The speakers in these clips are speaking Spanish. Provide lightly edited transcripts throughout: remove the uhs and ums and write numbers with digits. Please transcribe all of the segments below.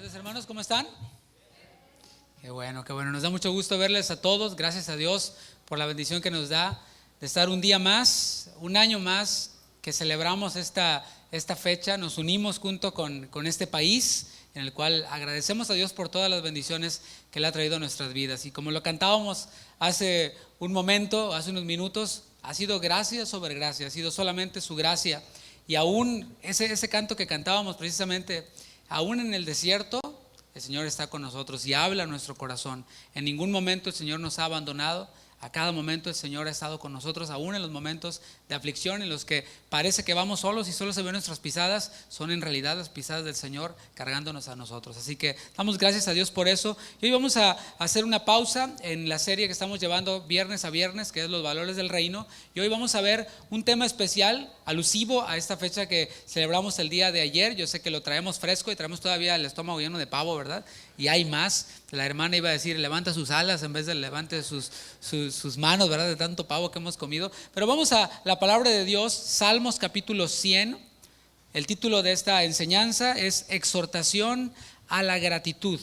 Buenas tardes, hermanos, ¿cómo están? Qué bueno, nos da mucho gusto verles a todos. Gracias a Dios por la bendición que nos da de estar un día más, un año más que celebramos esta fecha. Nos unimos junto con este país en el cual agradecemos a Dios por todas las bendiciones que le ha traído a nuestras vidas. Y como lo cantábamos hace un momento, hace unos minutos, ha sido gracia sobre gracia, ha sido solamente su gracia. Y aún ese canto que cantábamos precisamente, aún en el desierto, el Señor está con nosotros y habla a nuestro corazón. En ningún momento el Señor nos ha abandonado. A cada momento el Señor ha estado con nosotros, aún en los momentos de aflicción en los que parece que vamos solos y solo se ven nuestras pisadas, son en realidad las pisadas del Señor cargándonos a nosotros. Así que damos gracias a Dios por eso. Y hoy vamos a hacer una pausa en la serie que estamos llevando viernes a viernes, que es los valores del reino. Y hoy vamos a ver un tema especial, alusivo a esta fecha que celebramos el día de ayer. Yo sé que lo traemos fresco y traemos todavía el estómago lleno de pavo, ¿verdad? Y hay más. La hermana iba a decir, levanta sus alas en vez de levante sus manos, ¿verdad? De tanto pavo que hemos comido. Pero vamos a la palabra de Dios, Salmos capítulo 100. El título de esta enseñanza es Exhortación a la gratitud.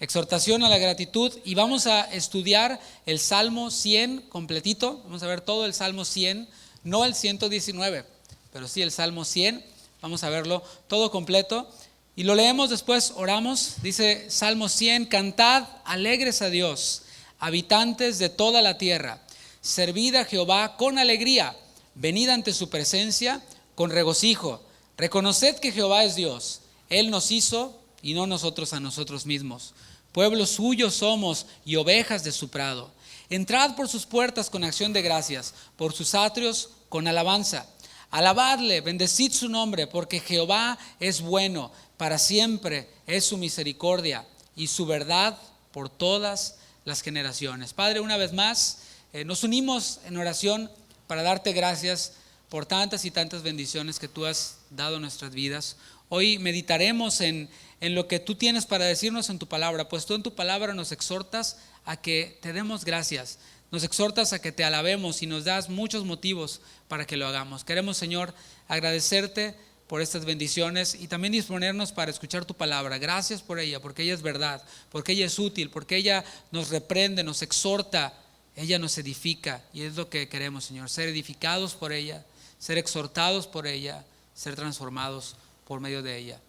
Exhortación a la gratitud. Y vamos a estudiar el Salmo 100 completito. Vamos a ver todo el Salmo 100, no el 119, pero sí el Salmo 100. Vamos a verlo todo completo. Y lo leemos, después oramos. Dice Salmo 100, cantad alegres a Dios, habitantes de toda la tierra. Servid a Jehová con alegría, venid ante su presencia con regocijo. Reconoced que Jehová es Dios, Él nos hizo y no nosotros a nosotros mismos. Pueblo suyo somos y ovejas de su prado. Entrad por sus puertas con acción de gracias, por sus atrios con alabanza. Alabadle, bendecid su nombre, porque Jehová es bueno, para siempre es su misericordia y su verdad por todas las generaciones. Padre, una vez más, nos unimos en oración para darte gracias por tantas y tantas bendiciones que tú has dado a nuestras vidas. Hoy meditaremos en lo que tú tienes para decirnos en tu palabra, pues tú en tu palabra nos exhortas a que te demos gracias. Nos exhortas a que te alabemos y nos das muchos motivos para que lo hagamos. Queremos, Señor, agradecerte por estas bendiciones y también disponernos para escuchar tu palabra. Gracias por ella, porque ella es verdad, porque ella es útil, porque ella nos reprende, nos exhorta, ella nos edifica. Y es lo que queremos, Señor, ser edificados por ella, ser exhortados por ella, ser transformados por medio de ella.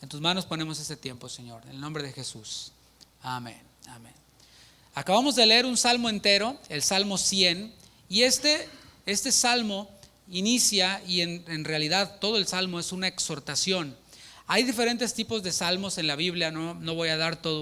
En tus manos ponemos este tiempo, Señor, en el nombre de Jesús. Amén, amén. Acabamos de leer un salmo entero, el Salmo 100, y este salmo inicia, y en realidad todo el salmo es una exhortación. Hay diferentes tipos de salmos en la Biblia, no voy a dar toda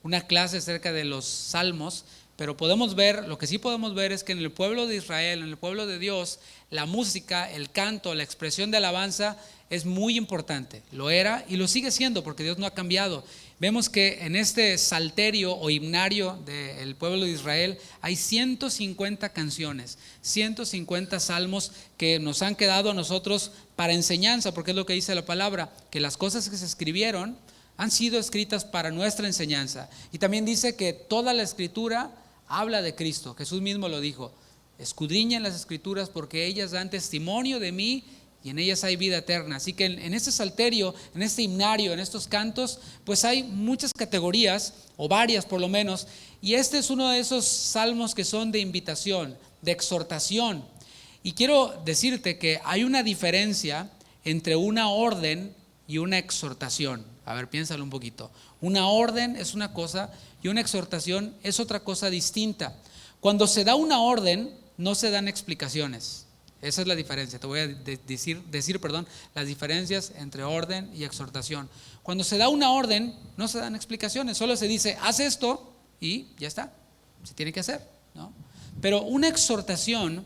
una clase acerca de los salmos, pero podemos ver, lo que sí podemos ver es que en el pueblo de Israel, en el pueblo de Dios, la música, el canto, la expresión de alabanza es muy importante. Lo era y lo sigue siendo porque Dios no ha cambiado. Vemos que en este salterio o himnario del pueblo de Israel hay 150 canciones, 150 salmos que nos han quedado a nosotros para enseñanza, porque es lo que dice la palabra, que las cosas que se escribieron han sido escritas para nuestra enseñanza. Y también dice que toda la escritura habla de Cristo. Jesús mismo lo dijo: escudriñen las escrituras porque ellas dan testimonio de mí y en ellas hay vida eterna. Así que en este salterio, en este himnario, en estos cantos, pues hay muchas categorías, o varias por lo menos, y este es uno de esos salmos que son de invitación, de exhortación. Y quiero decirte que hay una diferencia entre una orden y una exhortación. A ver, piénsalo un poquito. Una orden es una cosa y una exhortación es otra cosa distinta. Cuando se da una orden, no se dan explicaciones. Esa es la diferencia. Te voy a decir las diferencias entre orden y exhortación. Cuando se da una orden, no se dan explicaciones, solo se dice, haz esto y ya está, se tiene que hacer, ¿no? Pero una exhortación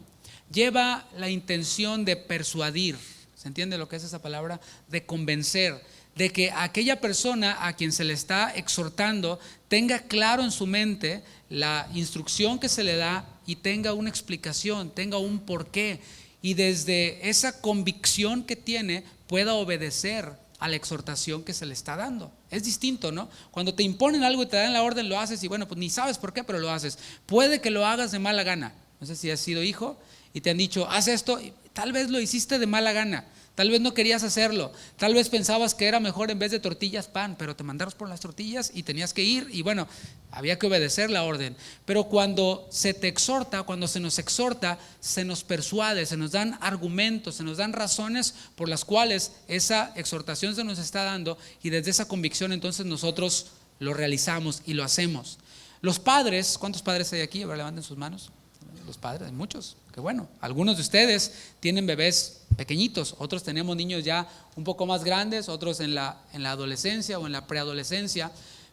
lleva la intención de persuadir. ¿Se entiende lo que es esa palabra? De convencer, de que aquella persona a quien se le está exhortando tenga claro en su mente la instrucción que se le da y tenga una explicación, tenga un porqué. Y desde esa convicción que tiene pueda obedecer a la exhortación que se le está dando. Es distinto, ¿no? Cuando te imponen algo y te dan la orden, lo haces y bueno, pues ni sabes por qué, pero lo haces. Puede que lo hagas de mala gana. No sé si has sido hijo y te han dicho, haz esto, y tal vez lo hiciste de mala gana. Tal vez no querías hacerlo, tal vez pensabas que era mejor en vez de tortillas pan, pero te mandaron por las tortillas y tenías que ir y bueno, había que obedecer la orden. Pero cuando se te exhorta, cuando se nos exhorta, se nos persuade, se nos dan argumentos, se nos dan razones por las cuales esa exhortación se nos está dando y desde esa convicción entonces nosotros lo realizamos y lo hacemos. Los padres, ¿cuántos padres hay aquí? A ver, levanten sus manos. Los padres, hay muchos, qué bueno. Algunos de ustedes tienen bebés pequeñitos, otros tenemos niños ya un poco más grandes, otros en la adolescencia o en la preadolescencia.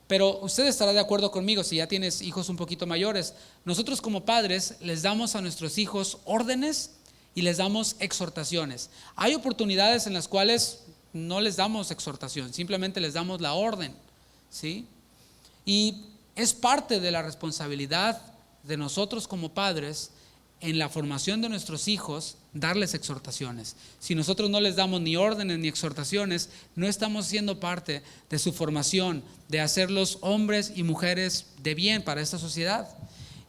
Pero usted estará de acuerdo conmigo si ya tienes hijos un poquito mayores. Nosotros como padres les damos a nuestros hijos órdenes y les damos exhortaciones. Hay oportunidades en las cuales no les damos exhortación, simplemente les damos la orden, ¿sí? Y es parte de la responsabilidad de nosotros como padres en la formación de nuestros hijos darles exhortaciones. Si nosotros no les damos ni órdenes ni exhortaciones, no estamos siendo parte de su formación, de hacerlos hombres y mujeres de bien para esta sociedad.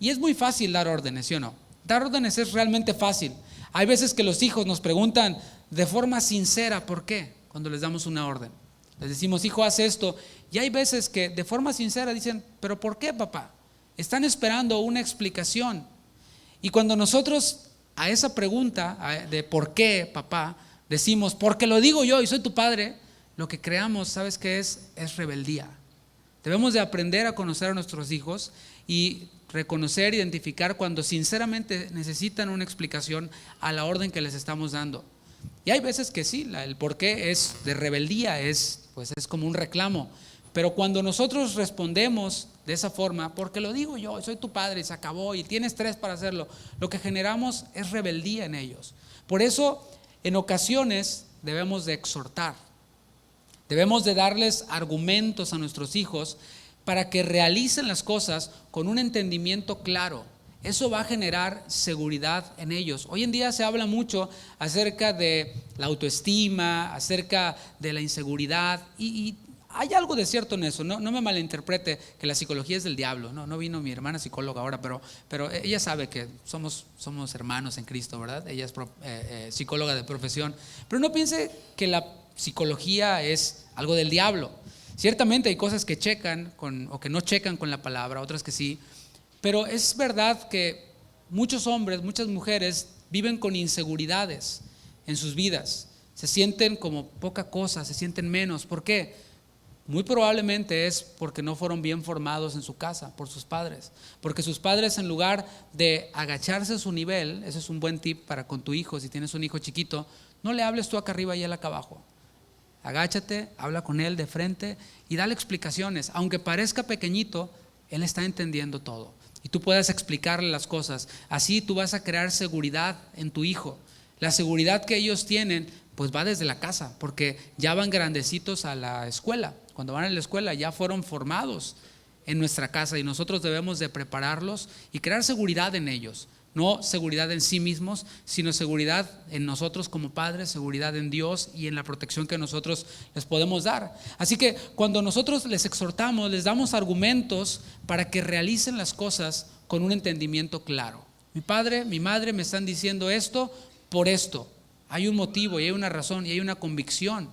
Y es muy fácil dar órdenes, ¿sí o no? Dar órdenes es realmente fácil. Hay veces que los hijos nos preguntan de forma sincera ¿por qué? Cuando les damos una orden. Les decimos, hijo, haz esto. Y hay veces que de forma sincera dicen, ¿pero por qué, papá? Están esperando una explicación. Y cuando nosotros a esa pregunta de ¿por qué, papá? Decimos, porque lo digo yo y soy tu padre, lo que creamos, ¿sabes qué es? Es rebeldía. Debemos de aprender a conocer a nuestros hijos y reconocer, identificar cuando sinceramente necesitan una explicación a la orden que les estamos dando. Y hay veces que sí, el por qué es de rebeldía, es como un reclamo. Pero cuando nosotros respondemos de esa forma, porque lo digo yo, soy tu padre y se acabó y tienes 3 para hacerlo, lo que generamos es rebeldía en ellos. Por eso, en ocasiones debemos de exhortar, debemos de darles argumentos a nuestros hijos para que realicen las cosas con un entendimiento claro. Eso va a generar seguridad en ellos. Hoy en día se habla mucho acerca de la autoestima, acerca de la inseguridad y hay algo de cierto en eso. No me malinterprete que la psicología es del diablo. No vino mi hermana psicóloga ahora, pero ella sabe que somos hermanos en Cristo, ¿verdad? Ella es psicóloga de profesión. Pero no piense que la psicología es algo del diablo. Ciertamente hay cosas que checan o que no checan con la palabra, otras que sí. Pero es verdad que muchos hombres, muchas mujeres viven con inseguridades en sus vidas. Se sienten como poca cosa, se sienten menos. ¿Por qué? Muy probablemente es porque no fueron bien formados en su casa por sus padres. Porque sus padres, en lugar de agacharse a su nivel, ese es un buen tip para con tu hijo, si tienes un hijo chiquito, no le hables tú acá arriba y él acá abajo. Agáchate, habla con él de frente y dale explicaciones. Aunque parezca pequeñito, él está entendiendo todo. Y tú puedas explicarle las cosas. Así tú vas a crear seguridad en tu hijo. La seguridad que ellos tienen, pues va desde la casa, porque ya van grandecitos a la escuela. Cuando van a la escuela ya fueron formados en nuestra casa y nosotros debemos de prepararlos y crear seguridad en ellos. No seguridad en sí mismos, sino seguridad en nosotros como padres, seguridad en Dios y en la protección que nosotros les podemos dar. Así que cuando nosotros les exhortamos, les damos argumentos para que realicen las cosas con un entendimiento claro. Mi padre, mi madre me están diciendo esto por esto. Hay un motivo y hay una razón y hay una convicción.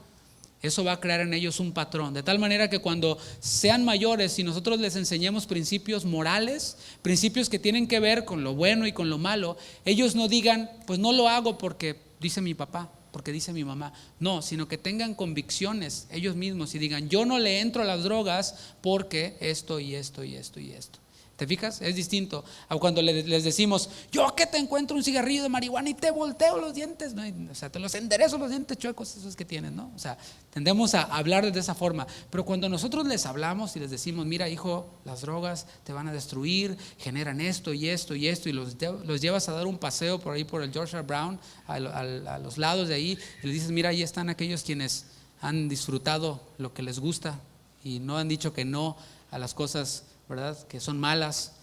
Eso va a crear en ellos un patrón, de tal manera que cuando sean mayores y nosotros les enseñemos principios morales, principios que tienen que ver con lo bueno y con lo malo, ellos no digan, pues no lo hago porque dice mi papá, porque dice mi mamá. No, sino que tengan convicciones ellos mismos y digan, yo no le entro a las drogas porque esto y esto y esto y esto. ¿Te fijas? Es distinto a cuando les decimos, yo que te encuentro un cigarrillo de marihuana y te volteo los dientes, ¿no? O sea, te los enderezo los dientes chuecos esos que tienes, ¿no? O sea, tendemos a hablar de esa forma. Pero cuando nosotros les hablamos y les decimos, mira hijo, las drogas te van a destruir, generan esto y esto y esto, y los llevas a dar un paseo por ahí por el Georgia Brown, a los lados de ahí, y les dices, mira, ahí están aquellos quienes han disfrutado lo que les gusta y no han dicho que no a las cosas, ¿verdad?, que son malas,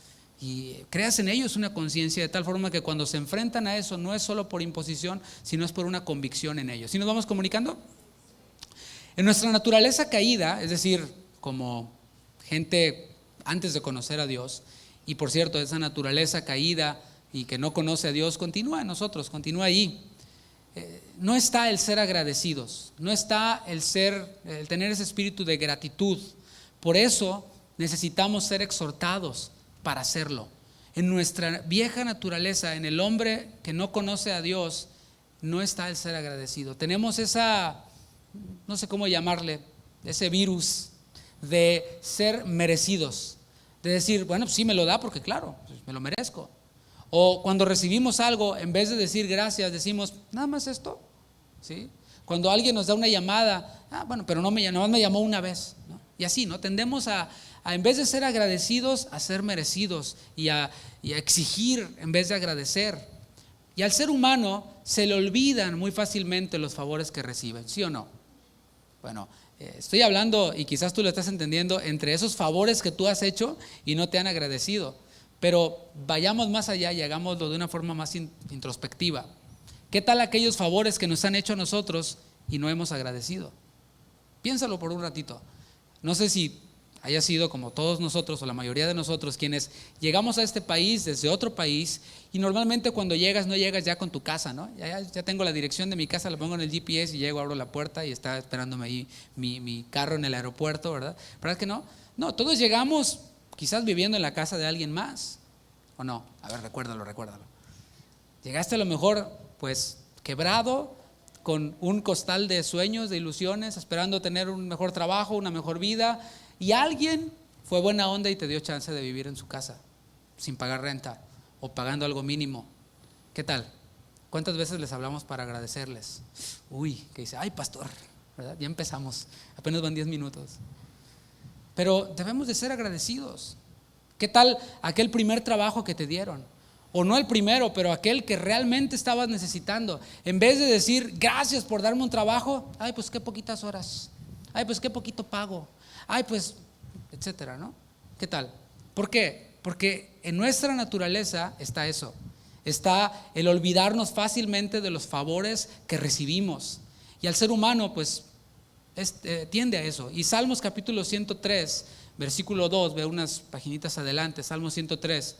y creas en ellos una conciencia de tal forma que cuando se enfrentan a eso no es solo por imposición, sino es por una convicción en ellos. ¿Sí nos vamos comunicando? En nuestra naturaleza caída, es decir, como gente antes de conocer a Dios, y por cierto, esa naturaleza caída y que no conoce a Dios continúa en nosotros, continúa ahí. no está el ser agradecidos, no está el tener ese espíritu de gratitud. Por eso necesitamos ser exhortados para hacerlo. En nuestra vieja naturaleza, en el hombre que no conoce a Dios, no está el ser agradecido. Tenemos no sé cómo llamarle, ese virus de ser merecidos, de decir, bueno, sí me lo da porque claro, pues me lo merezco. O cuando recibimos algo, en vez de decir gracias, decimos, nada más esto, ¿sí? Cuando alguien nos da una llamada, bueno, pero nada más me llamó una vez, ¿no? Y así, ¿no? Tendemos a en vez de ser agradecidos, a ser merecidos y a exigir en vez de agradecer. Y al ser humano se le olvidan muy fácilmente los favores que reciben, ¿sí o no? Bueno, estoy hablando, y quizás tú lo estás entendiendo, entre esos favores que tú has hecho y no te han agradecido. Pero vayamos más allá y hagámoslo de una forma más introspectiva. ¿Qué tal aquellos favores que nos han hecho a nosotros y no hemos agradecido? Piénsalo por un ratito. No sé si haya sido como todos nosotros o la mayoría de nosotros quienes llegamos a este país desde otro país, y normalmente cuando llegas no llegas ya con tu casa, ¿no? Ya tengo la dirección de mi casa, la pongo en el GPS y llego, abro la puerta y está esperándome ahí mi carro en el aeropuerto, ¿verdad? ¿Verdad que no? No, todos llegamos quizás viviendo en la casa de alguien más, ¿o no? A ver, recuérdalo. Llegaste a lo mejor pues quebrado, con un costal de sueños, de ilusiones, esperando tener un mejor trabajo, una mejor vida, y alguien fue buena onda y te dio chance de vivir en su casa sin pagar renta o pagando algo mínimo. ¿Qué tal? ¿Cuántas veces les hablamos para agradecerles? Que dice, ay pastor, ¿verdad? Ya empezamos, apenas van 10 minutos. Pero debemos de ser agradecidos. ¿Qué tal aquel primer trabajo que te dieron? O no el primero, pero aquel que realmente estabas necesitando. En vez de decir, gracias por darme un trabajo, ay pues qué poquitas horas, ay pues qué poquito pago, ay pues, etcétera, ¿no? ¿Qué tal? ¿Por qué? Porque en nuestra naturaleza está eso. Está el olvidarnos fácilmente de los favores que recibimos. Y al ser humano pues tiende a eso. Y Salmos capítulo 103, versículo 2, ve unas paginitas adelante, Salmo 103,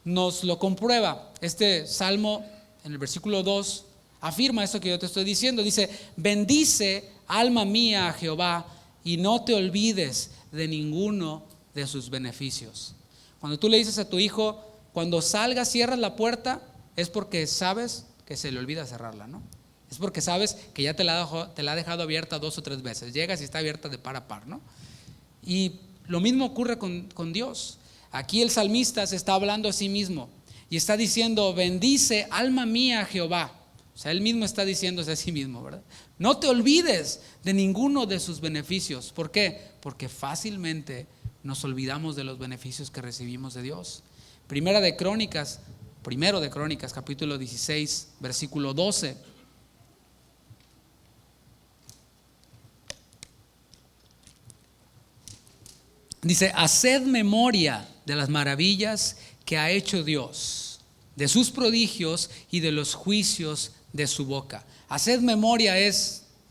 nos lo comprueba. Este salmo en el versículo 2 afirma esto que yo te estoy diciendo. Dice, bendice alma mía a Jehová y no te olvides de ninguno de sus beneficios. Cuando tú le dices a tu hijo, cuando salgas cierras la puerta, es porque sabes que se le olvida cerrarla, ¿no? Es porque sabes que ya te la ha dejado abierta 2 o 3 veces. Llegas y está abierta de par a par, ¿no? Y lo mismo ocurre con Dios. Aquí el salmista se está hablando a sí mismo y está diciendo, bendice alma mía a Jehová. O sea, él mismo está diciéndose a sí mismo, ¿verdad? No te olvides de ninguno de sus beneficios. ¿Por qué? Porque fácilmente nos olvidamos de los beneficios que recibimos de Dios. Primero de Crónicas, capítulo 16, versículo 12. Dice, haced memoria de las maravillas que ha hecho Dios, de sus prodigios y de los juicios de su boca. Haced memoria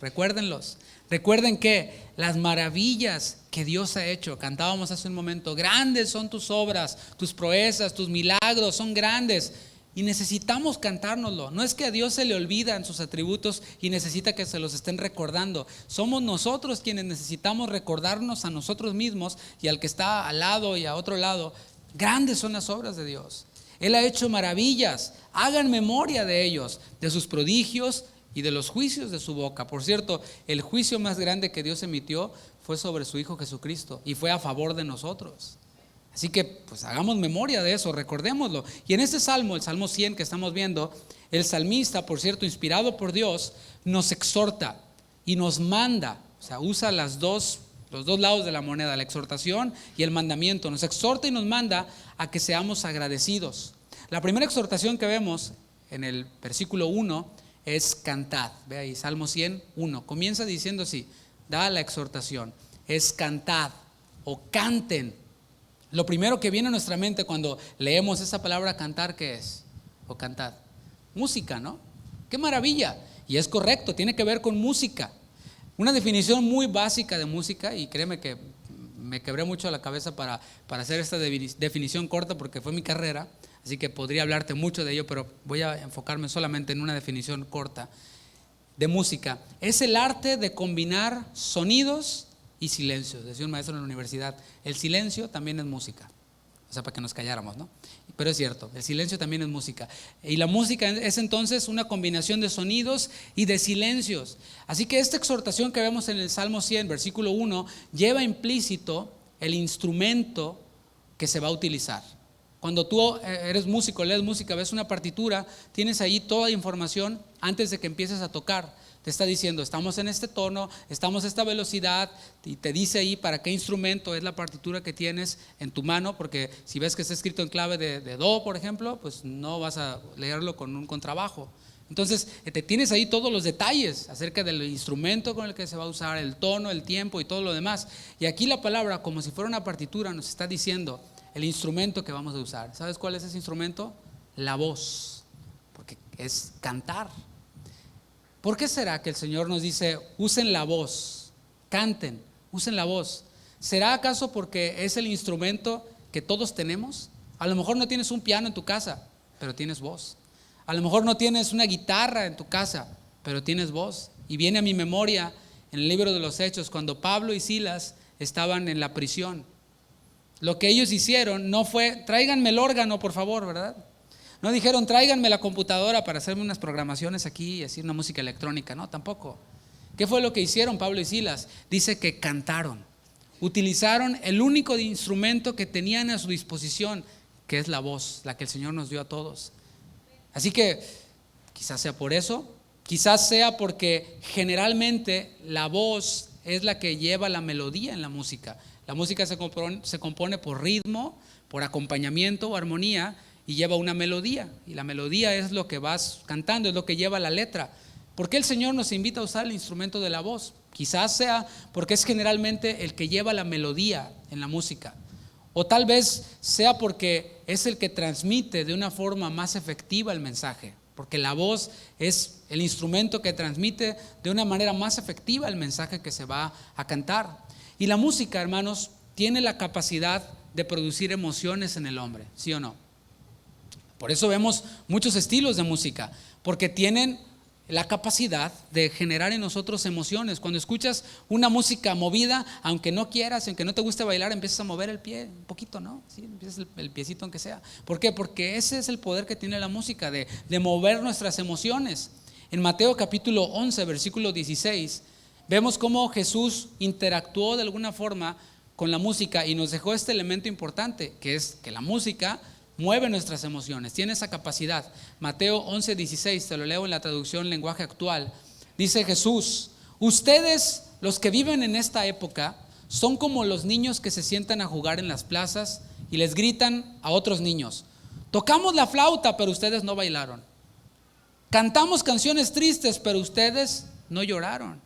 recuérdenlos. Recuerden que las maravillas que Dios ha hecho, cantábamos hace un momento, grandes son tus obras, tus proezas, tus milagros son grandes. Y necesitamos cantárnoslo. No es que a Dios se le olvidan sus atributos y necesita que se los estén recordando. Somos nosotros quienes necesitamos recordarnos a nosotros mismos y al que está al lado y a otro lado. Grandes son las obras de Dios. Él ha hecho maravillas. Hagan memoria de ellos, de sus prodigios y de los juicios de su boca. Por cierto, el juicio más grande que Dios emitió fue sobre su Hijo Jesucristo y fue a favor de nosotros. Así que pues hagamos memoria de eso, recordémoslo. Y en este salmo, el Salmo 100 que estamos viendo, el salmista, por cierto, inspirado por Dios, nos exhorta y nos manda, o sea, usa los dos lados de la moneda, la exhortación y el mandamiento. Nos exhorta y nos manda a que seamos agradecidos. La primera exhortación que vemos en el versículo 1 es cantad. Ve ahí, Salmo 100, 1. Comienza diciendo así, da la exhortación, es cantad o canten. Lo primero que viene a nuestra mente cuando leemos esa palabra cantar, ¿qué es? O cantad. Música, ¿no? ¡Qué maravilla! Y es correcto, tiene que ver con música. Una definición muy básica de música, y créeme que me quebré mucho la cabeza para hacer esta definición corta porque fue mi carrera, así que podría hablarte mucho de ello, pero voy a enfocarme solamente en una definición corta. de música. Es el arte de combinar sonidos y silencios. Decía un maestro en la universidad, el silencio también es música. O sea, para que nos calláramos, ¿no? Pero es cierto, el silencio también es música. Y la música es entonces una combinación de sonidos y de silencios. Así que esta exhortación que vemos en el Salmo 100, versículo 1, lleva implícito el instrumento que se va a utilizar. Cuando tú eres músico, lees música, ves una partitura, tienes ahí toda la información antes de que empieces a tocar. Te está diciendo, estamos en este tono, estamos a esta velocidad, y te dice ahí para qué instrumento es la partitura que tienes en tu mano, porque si ves que está escrito en clave de do, por ejemplo, pues no vas a leerlo con un contrabajo. Entonces te tienes ahí todos los detalles acerca del instrumento con el que se va a usar, el tono, el tiempo y todo lo demás. Y aquí la palabra, como si fuera una partitura, nos está diciendo el instrumento que vamos a usar. ¿Sabes cuál es ese instrumento? La voz, porque es cantar. ¿Por qué será que el Señor nos dice, usen la voz, canten, usen la voz? ¿Será acaso porque es el instrumento que todos tenemos? A lo mejor no tienes un piano en tu casa, pero tienes voz. A lo mejor no tienes una guitarra en tu casa, pero tienes voz. Y viene a mi memoria en el libro de los Hechos, cuando Pablo y Silas estaban en la prisión. Lo que ellos hicieron no fue, tráiganme el órgano, por favor, ¿verdad? No dijeron, tráiganme la computadora para hacerme unas programaciones aquí y hacer una música electrónica. No, tampoco. ¿Qué fue lo que hicieron Pablo y Silas? Dice que cantaron. Utilizaron el único instrumento que tenían a su disposición, que es la voz, la que el Señor nos dio a todos. Así que quizás sea por eso, quizás sea porque generalmente la voz es la que lleva la melodía en la música. La música se compone por ritmo, por acompañamiento o armonía, y lleva una melodía, y la melodía es lo que vas cantando, es lo que lleva la letra. ¿Por qué el Señor nos invita a usar el instrumento de la voz? Quizás sea porque es generalmente el que lleva la melodía en la música, o tal vez sea porque es el que transmite de una forma más efectiva el mensaje, porque la voz es el instrumento que transmite de una manera más efectiva el mensaje que se va a cantar. Y la música, hermanos, tiene la capacidad de producir emociones en el hombre, ¿sí o no? Por eso vemos muchos estilos de música, porque tienen la capacidad de generar en nosotros emociones. Cuando escuchas una música movida, aunque no quieras, aunque no te guste bailar, empiezas a mover el pie un poquito, ¿no? Sí, empiezas el piecito aunque sea. ¿Por qué? Porque ese es el poder que tiene la música, de mover nuestras emociones. En Mateo capítulo 11, versículo 16, vemos cómo Jesús interactuó de alguna forma con la música y nos dejó este elemento importante, que es que la música mueve nuestras emociones, tiene esa capacidad. Mateo 11, 16, te lo leo en la traducción lenguaje actual. Dice Jesús, ustedes, los que viven en esta época, son como los niños que se sientan a jugar en las plazas y les gritan a otros niños, tocamos la flauta, pero ustedes no bailaron. Cantamos canciones tristes, pero ustedes no lloraron.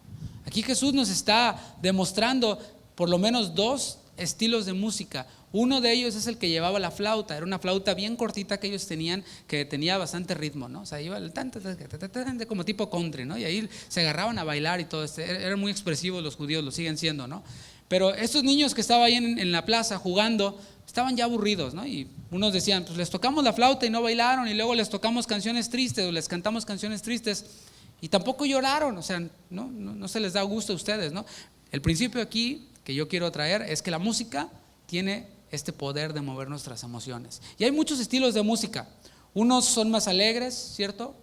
Aquí Jesús nos está demostrando por lo menos dos estilos de música. Uno de ellos es el que llevaba la flauta. Era una flauta bien cortita que ellos tenían, que tenía bastante ritmo, ¿no? O sea, iba como tipo country, ¿no? Y ahí se agarraban a bailar y todo. Eran muy expresivos los judíos, lo siguen siendo, ¿no? Pero estos niños que estaban ahí en la plaza jugando, estaban ya aburridos, ¿no? Y unos decían, pues les tocamos la flauta y no bailaron, y luego les tocamos canciones tristes o les cantamos canciones tristes y tampoco lloraron. O sea, no se les da gusto a ustedes, ¿no? El principio aquí que yo quiero traer es que la música tiene este poder de mover nuestras emociones. Y hay muchos estilos de música. Unos son más alegres, ¿cierto?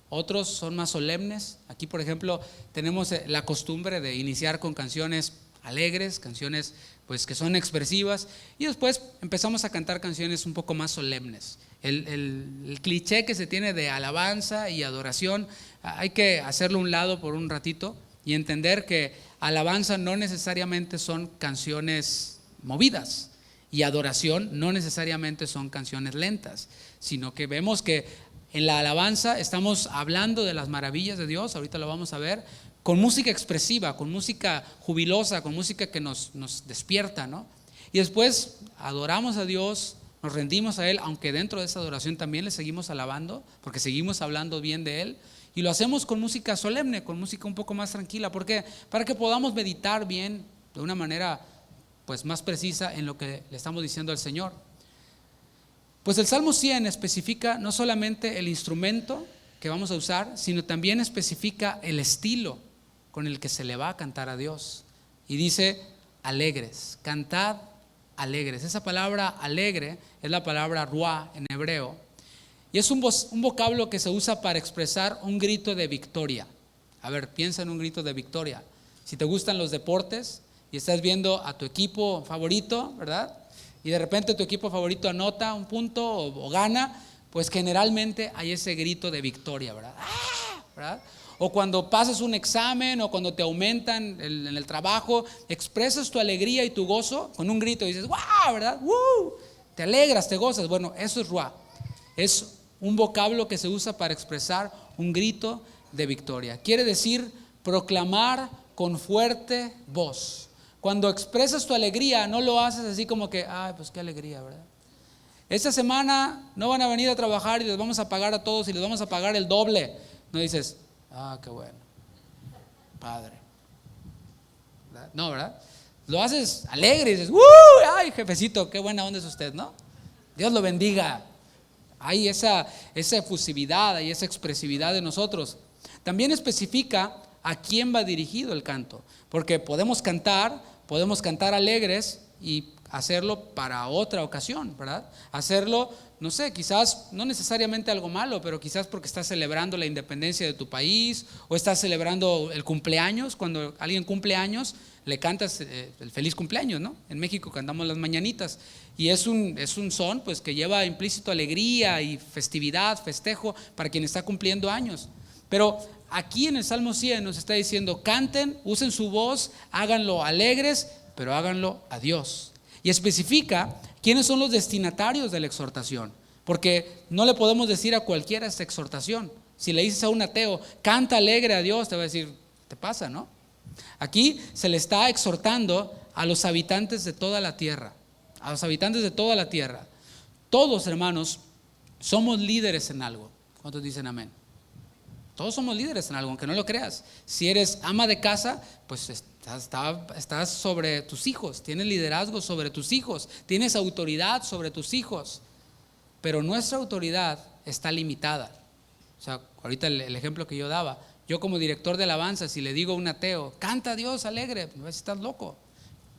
Otros son más solemnes. Aquí, por ejemplo, tenemos la costumbre de iniciar con canciones alegres, canciones pues que son expresivas, y después empezamos a cantar canciones un poco más solemnes. El cliché que se tiene de alabanza y adoración, hay que hacerlo a un lado por un ratito y entender que alabanza no necesariamente son canciones movidas, y adoración no necesariamente son canciones lentas, sino que vemos que en la alabanza estamos hablando de las maravillas de Dios, ahorita lo vamos a ver, con música expresiva, con música jubilosa, con música que nos despierta, ¿no? Y después adoramos a Dios, nos rendimos a Él, aunque dentro de esa adoración también le seguimos alabando, porque seguimos hablando bien de Él, y lo hacemos con música solemne, con música un poco más tranquila. ¿Por qué? Para que podamos meditar bien, de una manera pues más precisa en lo que le estamos diciendo al Señor. Pues el Salmo 100 especifica no solamente el instrumento que vamos a usar, sino también especifica el estilo con el que se le va a cantar a Dios. Y dice alegres, cantad alegres. Esa palabra alegre es la palabra ruá en hebreo. Y es un vocablo que se usa para expresar un grito de victoria. A ver, piensa en un grito de victoria. Si te gustan los deportes y estás viendo a tu equipo favorito, ¿verdad? Y de repente tu equipo favorito anota un punto o gana, pues generalmente hay ese grito de victoria, ¿verdad? ¡Ah! ¿Verdad? O cuando pasas un examen o cuando te aumentan en el trabajo, expresas tu alegría y tu gozo con un grito y dices, ¡wow! ¿Verdad? ¡Woo! Te alegras, te gozas. Bueno, eso es ruá. Es un vocablo que se usa para expresar un grito de victoria. Quiere decir proclamar con fuerte voz. Cuando expresas tu alegría, no lo haces así como que, ay, pues qué alegría, ¿verdad? Esta semana no van a venir a trabajar y les vamos a pagar a todos y les vamos a pagar el doble. No dices, ah, qué bueno, padre, ¿verdad? No, ¿verdad? Lo haces alegre y dices, ay, jefecito, qué buena onda es usted, ¿no? Dios lo bendiga. Hay esa efusividad, hay esa expresividad de nosotros. También especifica a quién va dirigido el canto, porque podemos cantar alegres y hacerlo para otra ocasión, ¿verdad? Hacerlo, no sé, quizás no necesariamente algo malo, pero quizás porque estás celebrando la independencia de tu país o estás celebrando el cumpleaños. Cuando alguien cumple años, le cantas el feliz cumpleaños, ¿no? En México cantamos las mañanitas y es un son pues que lleva implícito alegría y festividad, festejo para quien está cumpliendo años. Pero aquí en el Salmo 100 nos está diciendo, canten, usen su voz, háganlo alegres, pero háganlo a Dios. Y especifica quiénes son los destinatarios de la exhortación, porque no le podemos decir a cualquiera esta exhortación. Si le dices a un ateo, canta alegre a Dios, te va a decir, te pasa, ¿no? Aquí se le está exhortando a los habitantes de toda la tierra, a los habitantes de toda la tierra. Todos, hermanos, somos líderes en algo. ¿Cuántos dicen amén? Todos somos líderes en algo, aunque no lo creas. Si eres ama de casa, pues estás sobre tus hijos, tienes liderazgo sobre tus hijos, tienes autoridad sobre tus hijos. Pero nuestra autoridad está limitada. O sea, ahorita el ejemplo que yo daba, yo como director de alabanza, si le digo a un ateo, canta a Dios alegre, pues estás loco.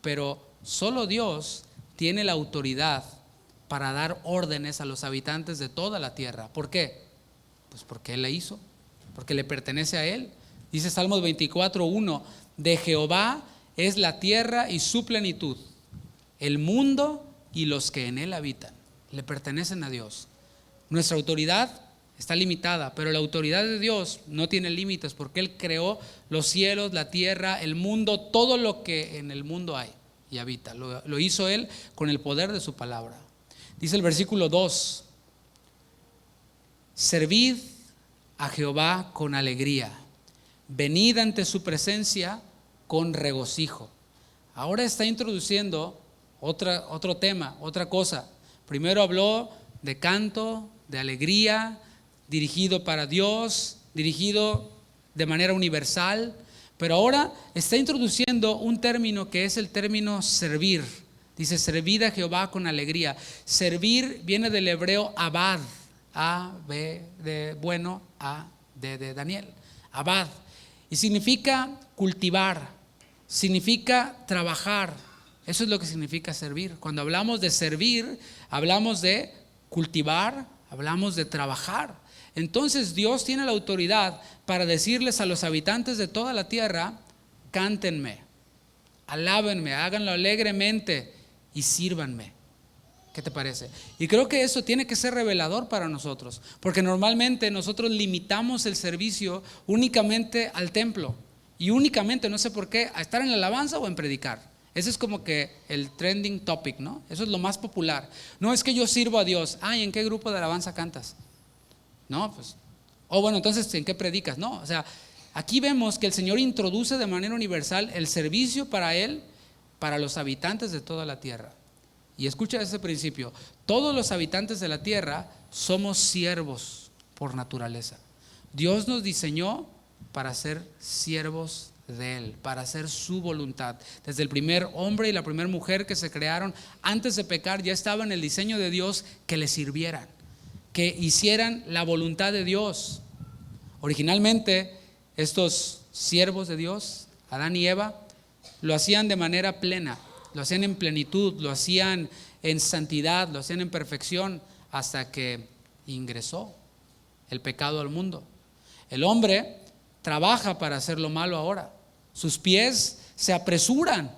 Pero solo Dios tiene la autoridad para dar órdenes a los habitantes de toda la tierra. ¿Por qué? Pues porque Él la hizo, porque le pertenece a Él. Dice Salmos 24:1, de Jehová es la tierra y su plenitud, el mundo y los que en él habitan. Le pertenecen a Dios. Nuestra autoridad está limitada, pero la autoridad de Dios no tiene límites, porque Él creó los cielos, la tierra, el mundo, todo lo que en el mundo hay y habita. Lo hizo Él con el poder de su palabra. Dice el versículo 2, servid a Jehová con alegría, venid ante su presencia con regocijo. Ahora está introduciendo otro tema, otra cosa. Primero habló de canto, de alegría, dirigido para Dios, dirigido de manera universal, pero ahora está introduciendo un término que es el término servir. Dice, servid a Jehová con alegría. Servir viene del hebreo abad, A, B de bueno, A, D de Daniel, abad, y significa cultivar, significa trabajar. Eso es lo que significa servir. Cuando hablamos de servir, hablamos de cultivar, hablamos de trabajar. Entonces Dios tiene la autoridad para decirles a los habitantes de toda la tierra, cántenme, alábenme, háganlo alegremente y sírvanme. ¿Qué te parece? Y creo que eso tiene que ser revelador para nosotros, porque normalmente nosotros limitamos el servicio únicamente al templo y únicamente, no sé por qué, a estar en la alabanza o en predicar. Ese es como que el trending topic, ¿no? Eso es lo más popular. No es que yo sirvo a Dios. Ay, ¿en qué grupo de alabanza cantas? No, pues, bueno, entonces, ¿en qué predicas? No, o sea, aquí vemos que el Señor introduce de manera universal el servicio para Él, para los habitantes de toda la tierra. Y escucha ese principio, todos los habitantes de la tierra somos siervos por naturaleza. Dios nos diseñó para ser siervos de Él, para hacer su voluntad. Desde el primer hombre y la primera mujer que se crearon antes de pecar, ya estaba en el diseño de Dios que le sirvieran, que hicieran la voluntad de Dios. Originalmente, estos siervos de Dios, Adán y Eva, lo hacían de manera plena, lo hacían en plenitud, lo hacían en santidad, lo hacían en perfección, hasta que ingresó el pecado al mundo. El hombre trabaja para hacer lo malo ahora. Sus pies se apresuran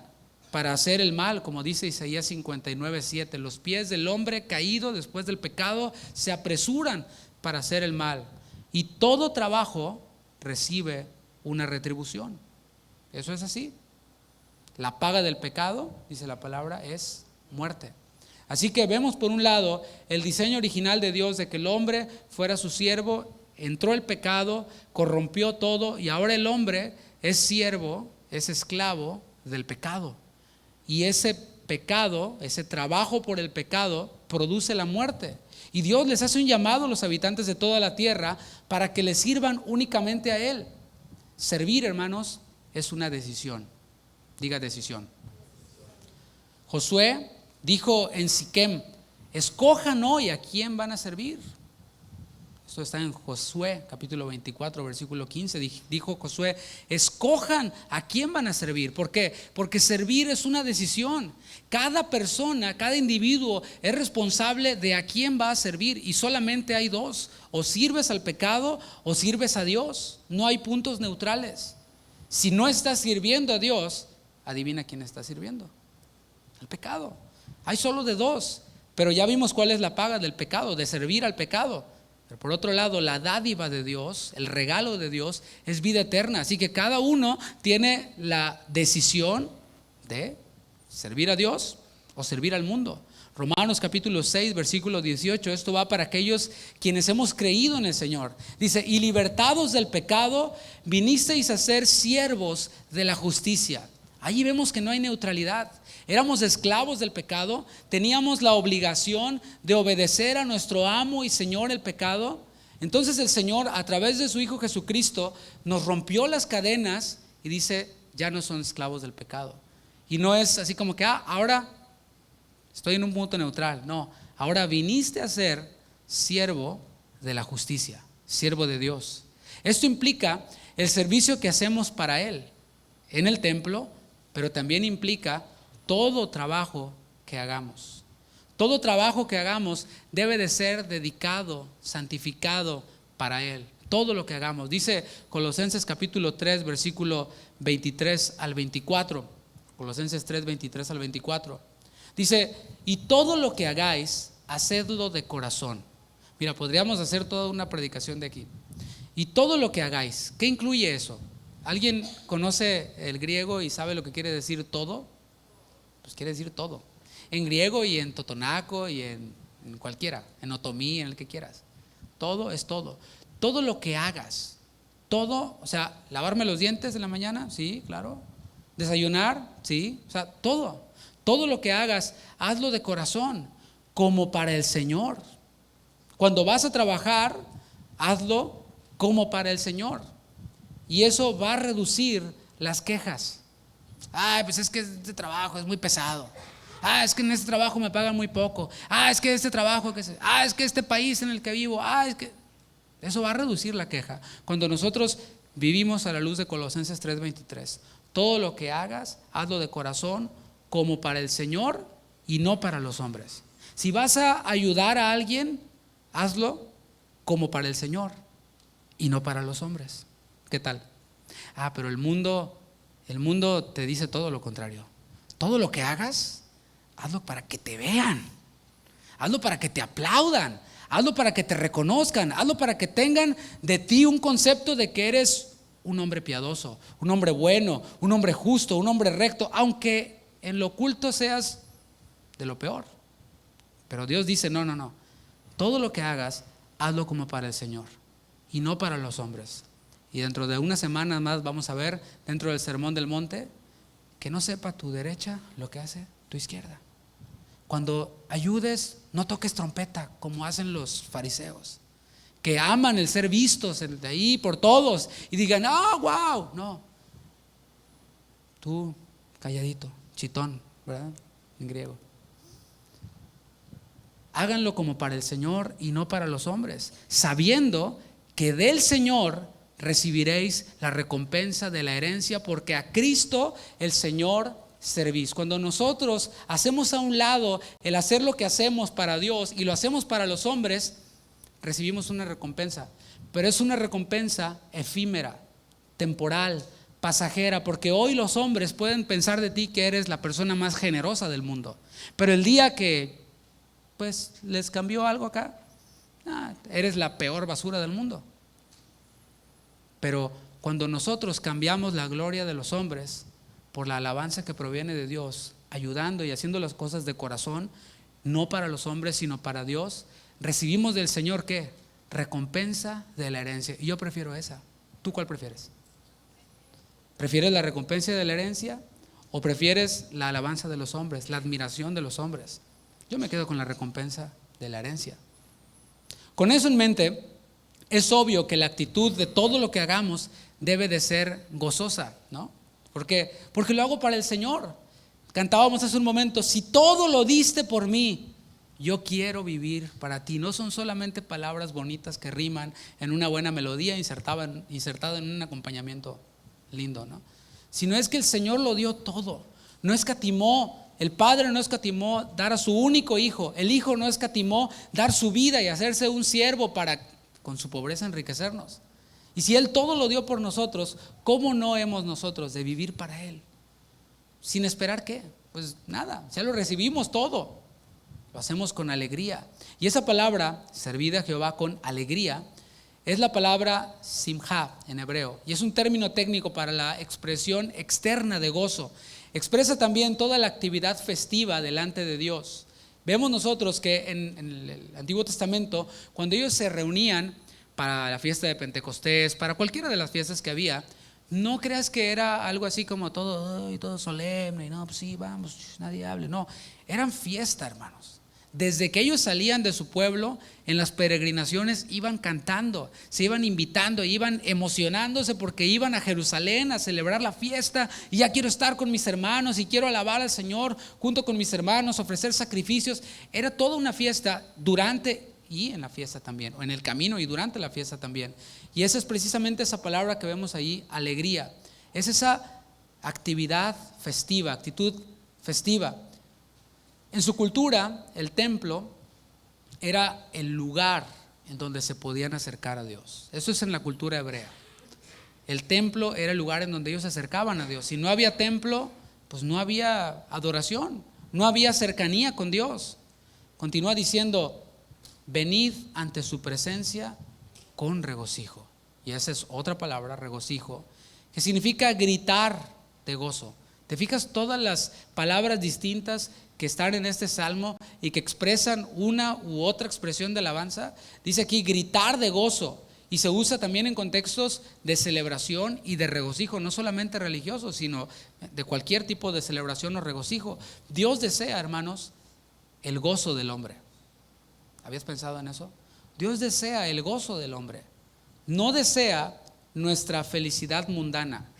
para hacer el mal, como dice Isaías 59:7. Los pies del hombre caído después del pecado se apresuran para hacer el mal. Y todo trabajo recibe una retribución. Eso es así. La paga del pecado, dice la palabra, es muerte. Así que vemos por un lado el diseño original de Dios de que el hombre fuera su siervo. Entró el pecado, corrompió todo y ahora el hombre es siervo, es esclavo del pecado. Y ese pecado, ese trabajo por el pecado produce la muerte. Y Dios les hace un llamado a los habitantes de toda la tierra para que le sirvan únicamente a Él. Servir, hermanos, es una decisión. Diga decisión. Josué dijo en Siquem: escojan hoy a quién van a servir. Esto está en Josué capítulo 24 versículo 15. Dijo Josué: escojan a quién van a servir. ¿Por qué? Porque servir es una decisión. Cada persona, cada individuo es responsable de a quién va a servir. Y solamente hay dos: o sirves al pecado o sirves a Dios. No hay puntos neutrales. Si no estás sirviendo a Dios, adivina quién está sirviendo: el pecado. Hay solo de dos. Pero ya vimos cuál es la paga del pecado: de servir al pecado. Pero por otro lado, la dádiva de Dios, el regalo de Dios, es vida eterna. Así que cada uno tiene la decisión de servir a Dios o servir al mundo. Romanos capítulo 6 versículo 18. Esto va para aquellos quienes hemos creído en el Señor. Dice: y libertados del pecado, vinisteis a ser siervos de la justicia. Allí vemos que no hay neutralidad. Éramos esclavos del pecado, teníamos la obligación de obedecer a nuestro amo y Señor el pecado. Entonces el Señor, a través de su Hijo Jesucristo, nos rompió las cadenas y dice: ya no son esclavos del pecado. Y no es así como que ahora estoy en un punto neutral. No, ahora viniste a ser siervo de la justicia, siervo de Dios. Esto implica el servicio que hacemos para Él en el templo, pero también implica todo trabajo que hagamos. Todo trabajo que hagamos debe de ser dedicado, santificado para Él. Todo lo que hagamos. Dice Colosenses capítulo 3 versículo 23 al 24. Colosenses 3, 23 al 24. Dice: y todo lo que hagáis, hacedlo de corazón. Mira, podríamos hacer toda una predicación de aquí. Y todo lo que hagáis, ¿qué incluye eso? ¿Alguien conoce el griego y sabe lo que quiere decir todo? Pues quiere decir todo. En griego y en totonaco y en cualquiera, en otomí, en el que quieras. Todo es todo. Todo lo que hagas, todo, o sea, lavarme los dientes en la mañana, sí, claro. Desayunar, sí, o sea, todo. Todo lo que hagas, hazlo de corazón, como para el Señor. Cuando vas a trabajar, hazlo como para el Señor. Y eso va a reducir las quejas. Ay, pues es que este trabajo es muy pesado. Es que en este trabajo me pagan muy poco. Es que este trabajo, es que este país en el que vivo. Es que eso va a reducir la queja. Cuando nosotros vivimos a la luz de Colosenses 3:23. Todo lo que hagas, hazlo de corazón, como para el Señor y no para los hombres. Si vas a ayudar a alguien, hazlo como para el Señor y no para los hombres. ¿Qué tal? Pero el mundo te dice todo lo contrario. Todo lo que hagas, hazlo para que te vean. Hazlo para que te aplaudan. Hazlo para que te reconozcan. Hazlo para que tengan de ti un concepto de que eres un hombre piadoso, un hombre bueno, un hombre justo, un hombre recto, aunque en lo oculto seas de lo peor. Pero Dios dice: no. Todo lo que hagas, hazlo como para el Señor y no para los hombres. Y dentro de unas semanas más vamos a ver, dentro del Sermón del Monte, que no sepa tu derecha lo que hace tu izquierda. Cuando ayudes, no toques trompeta como hacen los fariseos, que aman el ser vistos de ahí por todos y digan: wow. No, tú calladito, chitón, ¿verdad? En griego. Háganlo como para el Señor y no para los hombres, sabiendo que del Señor recibiréis la recompensa de la herencia, porque a Cristo el Señor servís. Cuando nosotros hacemos a un lado el hacer lo que hacemos para Dios y lo hacemos para los hombres, recibimos una recompensa, pero es una recompensa efímera, temporal, pasajera, porque hoy los hombres pueden pensar de ti que eres la persona más generosa del mundo, pero el día que pues les cambió algo acá, eres la peor basura del mundo. Pero cuando nosotros cambiamos la gloria de los hombres por la alabanza que proviene de Dios, ayudando y haciendo las cosas de corazón, no para los hombres sino para Dios, recibimos del Señor ¿qué? Recompensa de la herencia. Y yo prefiero esa. ¿Tú cuál prefieres? ¿Prefieres la recompensa de la herencia o prefieres la alabanza de los hombres, la admiración de los hombres? Yo me quedo con la recompensa de la herencia. Con eso en mente, es obvio que la actitud de todo lo que hagamos debe de ser gozosa, ¿no? Porque lo hago para el Señor. Cantábamos hace un momento, si todo lo diste por mí, yo quiero vivir para ti. No son solamente palabras bonitas que riman en una buena melodía insertada en un acompañamiento lindo, ¿no? Sino es que el Señor lo dio todo. No escatimó. El Padre no escatimó dar a su único Hijo. El Hijo no escatimó dar su vida y hacerse un siervo para con su pobreza enriquecernos. Y si Él todo lo dio por nosotros, ¿cómo no hemos nosotros de vivir para Él? ¿Sin esperar qué? Pues nada, ya lo recibimos todo. Lo hacemos con alegría. Y esa palabra, servida a Jehová con alegría, es la palabra simja en hebreo. Y es un término técnico para la expresión externa de gozo. Expresa también toda la actividad festiva delante de Dios. Vemos nosotros que en el Antiguo Testamento, cuando ellos se reunían para la fiesta de Pentecostés, para cualquiera de las fiestas que había, no creas que era algo así como todo solemne, y no, pues sí, vamos, nadie hable. No, eran fiesta, hermanos. Desde que ellos salían de su pueblo, en las peregrinaciones iban cantando, se iban invitando, iban emocionándose porque iban a Jerusalén a celebrar la fiesta. Y ya quiero estar con mis hermanos y quiero alabar al Señor junto con mis hermanos, ofrecer sacrificios. Era toda una fiesta durante y en la fiesta también, o en el camino y durante la fiesta también. Y esa es precisamente esa palabra que vemos ahí, alegría. Es esa actividad festiva, actitud festiva. En su cultura, el templo era el lugar en donde se podían acercar a Dios. Eso es en la cultura hebrea. El templo era el lugar en donde ellos se acercaban a Dios. Si no había templo, pues no había adoración, no había cercanía con Dios. Continúa diciendo, venid ante su presencia con regocijo. Y esa es otra palabra, regocijo, que significa gritar de gozo. ¿Te fijas todas las palabras distintas que están en este salmo y que expresan una u otra expresión de alabanza? Dice aquí gritar de gozo, y se usa también en contextos de celebración y de regocijo, no solamente religiosos, sino de cualquier tipo de celebración o regocijo. Dios desea, hermanos, el gozo del hombre. ¿Habías pensado en eso? Dios desea el gozo del hombre. No desea nuestra felicidad mundana,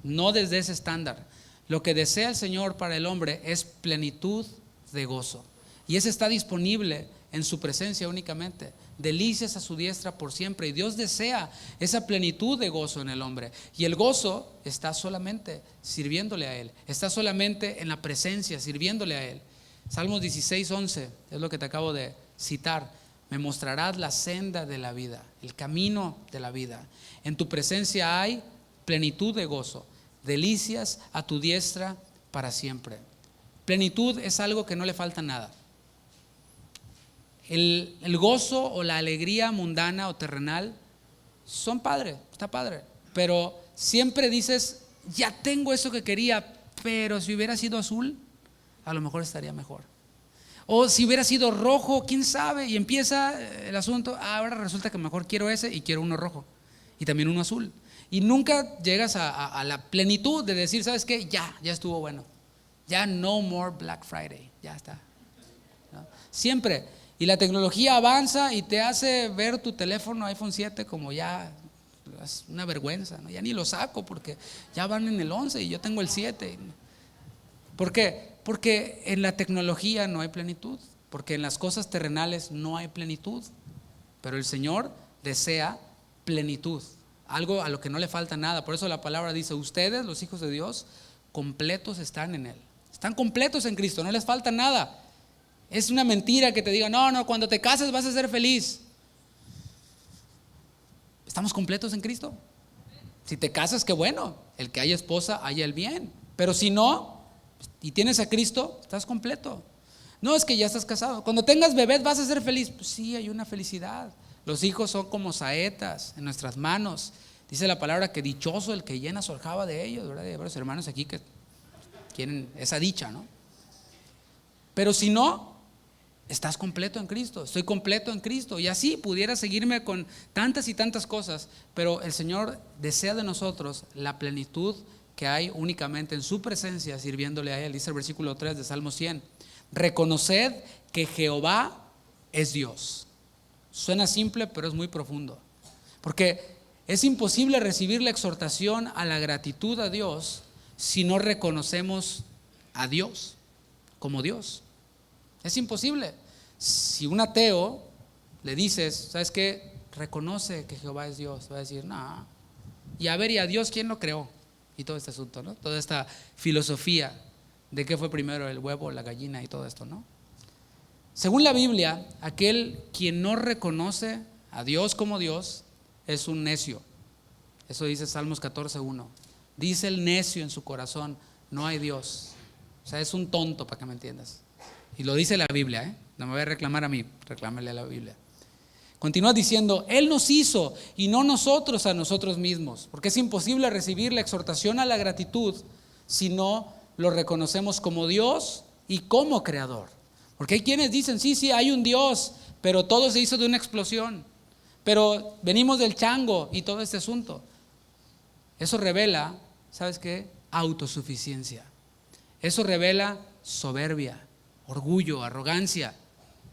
no desde ese estándar. Lo que desea el Señor para el hombre es plenitud de gozo. Y ese está disponible en su presencia únicamente. Delicias a su diestra por siempre. Y Dios desea esa plenitud de gozo en el hombre. Y el gozo está solamente sirviéndole a Él. Está solamente en la presencia, sirviéndole a Él. Salmos 16:11 es lo que te acabo de citar. Me mostrarás la senda de la vida, el camino de la vida. En tu presencia hay plenitud de gozo. Delicias a tu diestra para siempre. Plenitud es algo que no le falta nada. El gozo o la alegría mundana o terrenal son padre, está padre, pero siempre dices, ya tengo eso que quería, pero si hubiera sido azul, a lo mejor estaría mejor. O si hubiera sido rojo, quién sabe, y empieza el asunto, ahora resulta que mejor quiero ese y quiero uno rojo y también uno azul. Y nunca llegas a la plenitud de decir, ¿sabes qué? Ya estuvo bueno. Ya no more Black Friday, ya está, ¿no? Siempre. Y la tecnología avanza y te hace ver tu teléfono iPhone 7 como ya es una vergüenza, ¿no? Ya ni lo saco porque ya van en el 11 y yo tengo el 7. ¿Por qué? Porque en la tecnología no hay plenitud, porque en las cosas terrenales no hay plenitud. Pero el Señor desea plenitud, algo a lo que no le falta nada. Por eso la palabra dice, ustedes, los hijos de Dios, completos están en Él. Están completos en Cristo, no les falta nada. Es una mentira que te diga, no, cuando te cases vas a ser feliz. ¿Estamos completos en Cristo? Si te casas, qué bueno. El que haya esposa, haya el bien. Pero si no, y tienes a Cristo, estás completo. No, es que ya estás casado. Cuando tengas bebés vas a ser feliz. Pues sí, hay una felicidad. Los hijos son como saetas en nuestras manos. Dice la palabra que dichoso el que llena su aljaba de ellos, ¿verdad? Hay varios hermanos aquí que quieren esa dicha, ¿no? Pero si no, estás completo en Cristo. Estoy completo en Cristo. Y así pudiera seguirme con tantas y tantas cosas. Pero el Señor desea de nosotros la plenitud que hay únicamente en su presencia, sirviéndole a Él. Dice el versículo 3 de Salmo 100. Reconoced que Jehová es Dios. Suena simple, pero es muy profundo. Porque es imposible recibir la exhortación a la gratitud a Dios si no reconocemos a Dios como Dios. Es imposible. Si un ateo le dices, ¿sabes qué? Reconoce que Jehová es Dios, va a decir, no. Y a ver, ¿y a Dios quién lo creó? Y todo este asunto, ¿no? Toda esta filosofía de qué fue primero, el huevo o la gallina y todo esto, ¿no? Según la Biblia, aquel quien no reconoce a Dios como Dios es un necio. Eso dice Salmos 14:1. Dice el necio en su corazón, no hay Dios. O sea, es un tonto, para que me entiendas. Y lo dice la Biblia, ¿eh? No me voy a reclamar a mí, reclámale a la Biblia. Continúa diciendo, Él nos hizo y no nosotros a nosotros mismos, porque es imposible recibir la exhortación a la gratitud si no lo reconocemos como Dios y como creador. Porque hay quienes dicen, sí, hay un Dios, pero todo se hizo de una explosión, pero venimos del chango y todo este asunto. Eso revela, ¿sabes qué? Autosuficiencia. Eso revela soberbia, orgullo, arrogancia.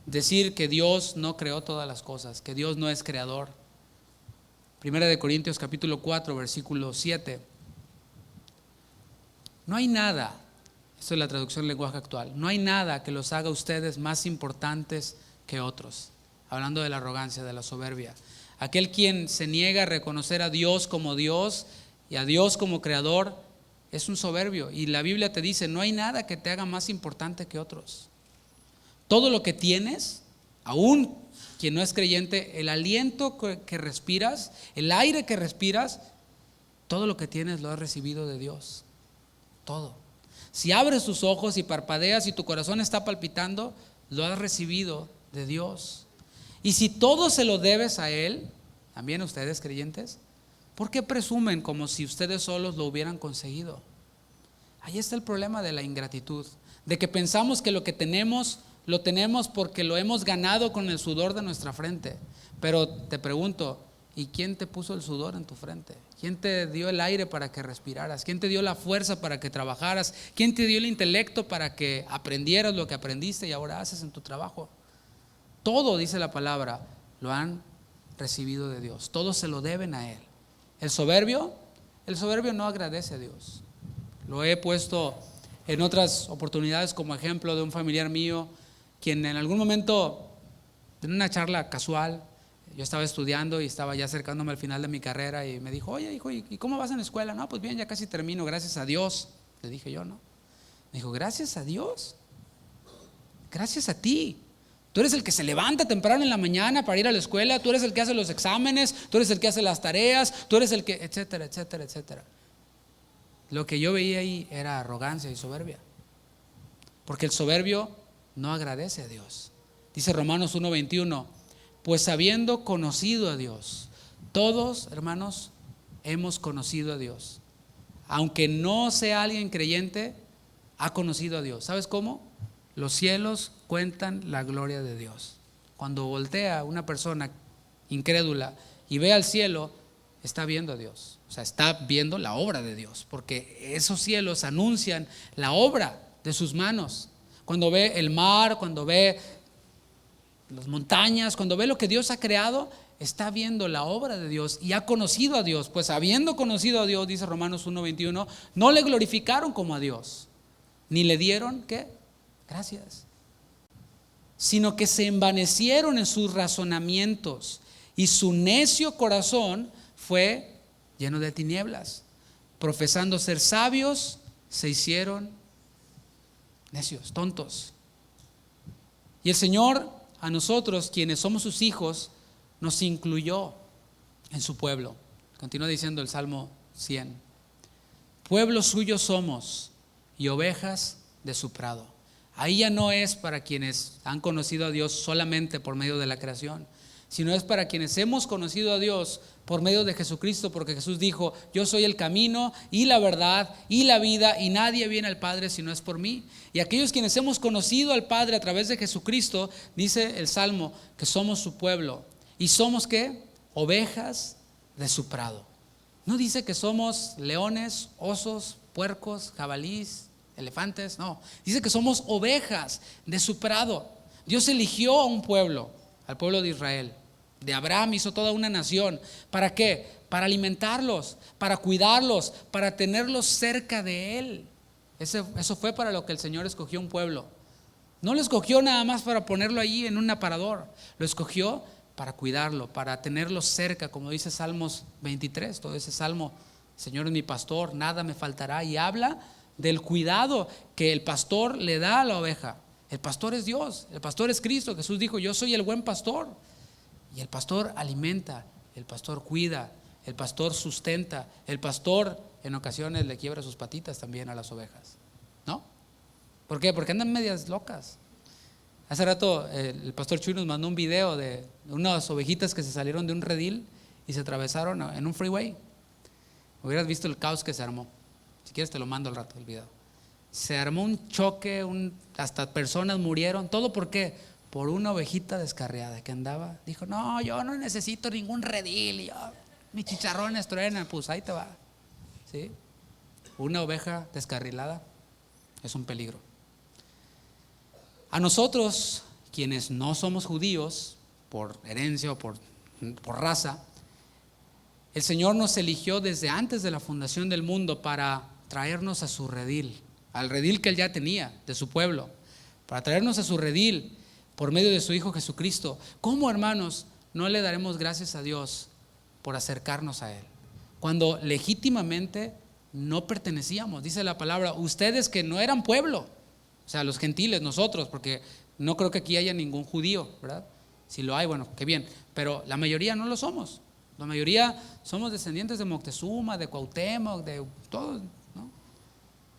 Decir que Dios no creó todas las cosas, que Dios no es creador. Primera de Corintios capítulo 4, versículo 7. No hay nada, esto es la traducción del lenguaje actual, no hay nada que los haga ustedes más importantes que otros. Hablando de la arrogancia, de la soberbia. Aquel quien se niega a reconocer a Dios como Dios y a Dios como creador es un soberbio. Y la Biblia te dice, no hay nada que te haga más importante que otros. Todo lo que tienes, aún quien no es creyente, el aliento que respiras, el aire que respiras, todo lo que tienes lo has recibido de Dios. Todo. Si abres tus ojos y parpadeas y tu corazón está palpitando, lo has recibido de Dios. Y si todo se lo debes a Él, también ustedes creyentes, ¿por qué presumen como si ustedes solos lo hubieran conseguido? Ahí está el problema de la ingratitud, de que pensamos que lo que tenemos lo tenemos porque lo hemos ganado con el sudor de nuestra frente. Pero te pregunto, ¿y quién te puso el sudor en tu frente? ¿Quién te dio el aire para que respiraras? ¿Quién te dio la fuerza para que trabajaras? ¿Quién te dio el intelecto para que aprendieras lo que aprendiste y ahora haces en tu trabajo? Todo, dice la palabra, lo han recibido de Dios. Todo se lo deben a Él. El soberbio no agradece a Dios. Lo he puesto en otras oportunidades como ejemplo de un familiar mío, quien en algún momento, en una charla casual, yo estaba estudiando y estaba ya acercándome al final de mi carrera y me dijo, oye hijo, ¿y cómo vas en la escuela? No, pues bien, ya casi termino, gracias a Dios. Le dije yo, ¿no? Me dijo, ¿gracias a Dios? Gracias a ti. Tú eres el que se levanta temprano en la mañana para ir a la escuela, tú eres el que hace los exámenes, tú eres el que hace las tareas, tú eres el que, etcétera, etcétera, etcétera. Lo que yo veía ahí era arrogancia y soberbia, porque el soberbio no agradece a Dios. Dice Romanos 1:21, pues habiendo conocido a Dios, todos, hermanos, hemos conocido a Dios. Aunque no sea alguien creyente, ha conocido a Dios. ¿Sabes cómo? Los cielos cuentan la gloria de Dios. Cuando voltea una persona incrédula y ve al cielo, está viendo a Dios. O sea, está viendo la obra de Dios, porque esos cielos anuncian la obra de sus manos. Cuando ve el mar, cuando ve las montañas, cuando ve lo que Dios ha creado, está viendo la obra de Dios y ha conocido a Dios. Pues habiendo conocido a Dios, dice Romanos 1:21, no le glorificaron como a Dios, ni le dieron, ¿qué? Gracias. Sino que se envanecieron en sus razonamientos y su necio corazón fue lleno de tinieblas. Profesando ser sabios, se hicieron necios, tontos. Y el Señor, a nosotros, quienes somos sus hijos, nos incluyó en su pueblo. Continúa diciendo el Salmo 100. Pueblo suyo somos y ovejas de su prado. Ahí ya no es para quienes han conocido a Dios solamente por medio de la creación, sino es para quienes hemos conocido a Dios por medio de Jesucristo, porque Jesús dijo: yo soy el camino y la verdad y la vida, y nadie viene al Padre si no es por mí. Y aquellos quienes hemos conocido al Padre a través de Jesucristo, dice el Salmo, que somos su pueblo. ¿Y somos qué? Ovejas de su prado. No dice que somos leones, osos, puercos, jabalís, elefantes, no. Dice que somos ovejas de su prado. Dios eligió a un pueblo, al pueblo de Israel. De Abraham hizo toda una nación. ¿Para qué? Para alimentarlos, para cuidarlos, para tenerlos cerca de Él. Eso fue para lo que el Señor escogió un pueblo. No lo escogió nada más para ponerlo allí en un aparador. Lo escogió para cuidarlo, para tenerlo cerca, como dice Salmos 23, todo ese salmo: Señor es mi pastor, nada me faltará. Y habla del cuidado que el pastor le da a la oveja. El pastor es Dios, el pastor es Cristo. Jesús dijo: yo soy el buen pastor. Y el pastor alimenta, el pastor cuida, el pastor sustenta, el pastor en ocasiones le quiebra sus patitas también a las ovejas, ¿no? ¿Por qué? Porque andan medias locas. Hace rato el pastor Chuy nos mandó un video de unas ovejitas que se salieron de un redil y se atravesaron en un freeway. Hubieras visto el caos que se armó. Si quieres te lo mando al rato el video. Se armó un choque, hasta personas murieron. ¿Todo por qué? Por una ovejita descarriada que andaba. Dijo: no, yo no necesito ningún redil, mis chicharrones truenan. Pues ahí te va, ¿sí? Una oveja descarrilada es un peligro. A nosotros, quienes no somos judíos por herencia o por raza, el Señor nos eligió desde antes de la fundación del mundo para traernos a su redil, al redil que Él ya tenía de su pueblo, para traernos a su redil por medio de su Hijo Jesucristo. ¿Cómo, hermanos, no le daremos gracias a Dios por acercarnos a Él? Cuando legítimamente no pertenecíamos. Dice la palabra: ustedes que no eran pueblo, o sea, los gentiles, nosotros, porque no creo que aquí haya ningún judío, ¿verdad? Si lo hay, bueno, qué bien, pero la mayoría no lo somos. La mayoría somos descendientes de Moctezuma, de Cuauhtémoc, de todos, ¿no?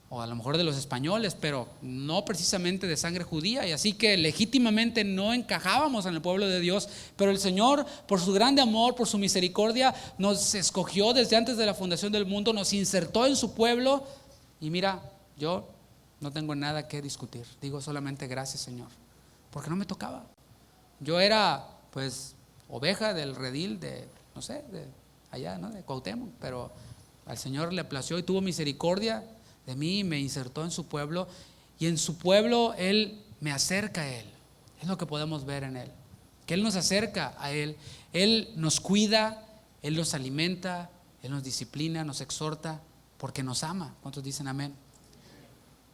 O a lo mejor de los españoles, pero no precisamente de sangre judía. Y así que legítimamente no encajábamos en el pueblo de Dios. Pero el Señor, por su grande amor, por su misericordia, nos escogió desde antes de la fundación del mundo, nos insertó en su pueblo. Y mira, yo no tengo nada que discutir. Digo solamente gracias, Señor, porque no me tocaba. Yo era pues oveja del redil de, no sé, de allá, ¿no? De Cuauhtémoc. Pero al Señor le plació y tuvo misericordia de mí, me insertó en su pueblo, y en su pueblo Él me acerca a Él. Es lo que podemos ver en Él, que Él nos acerca a Él. Él nos cuida, Él nos alimenta, Él nos disciplina, nos exhorta, porque nos ama. ¿Cuántos dicen amén?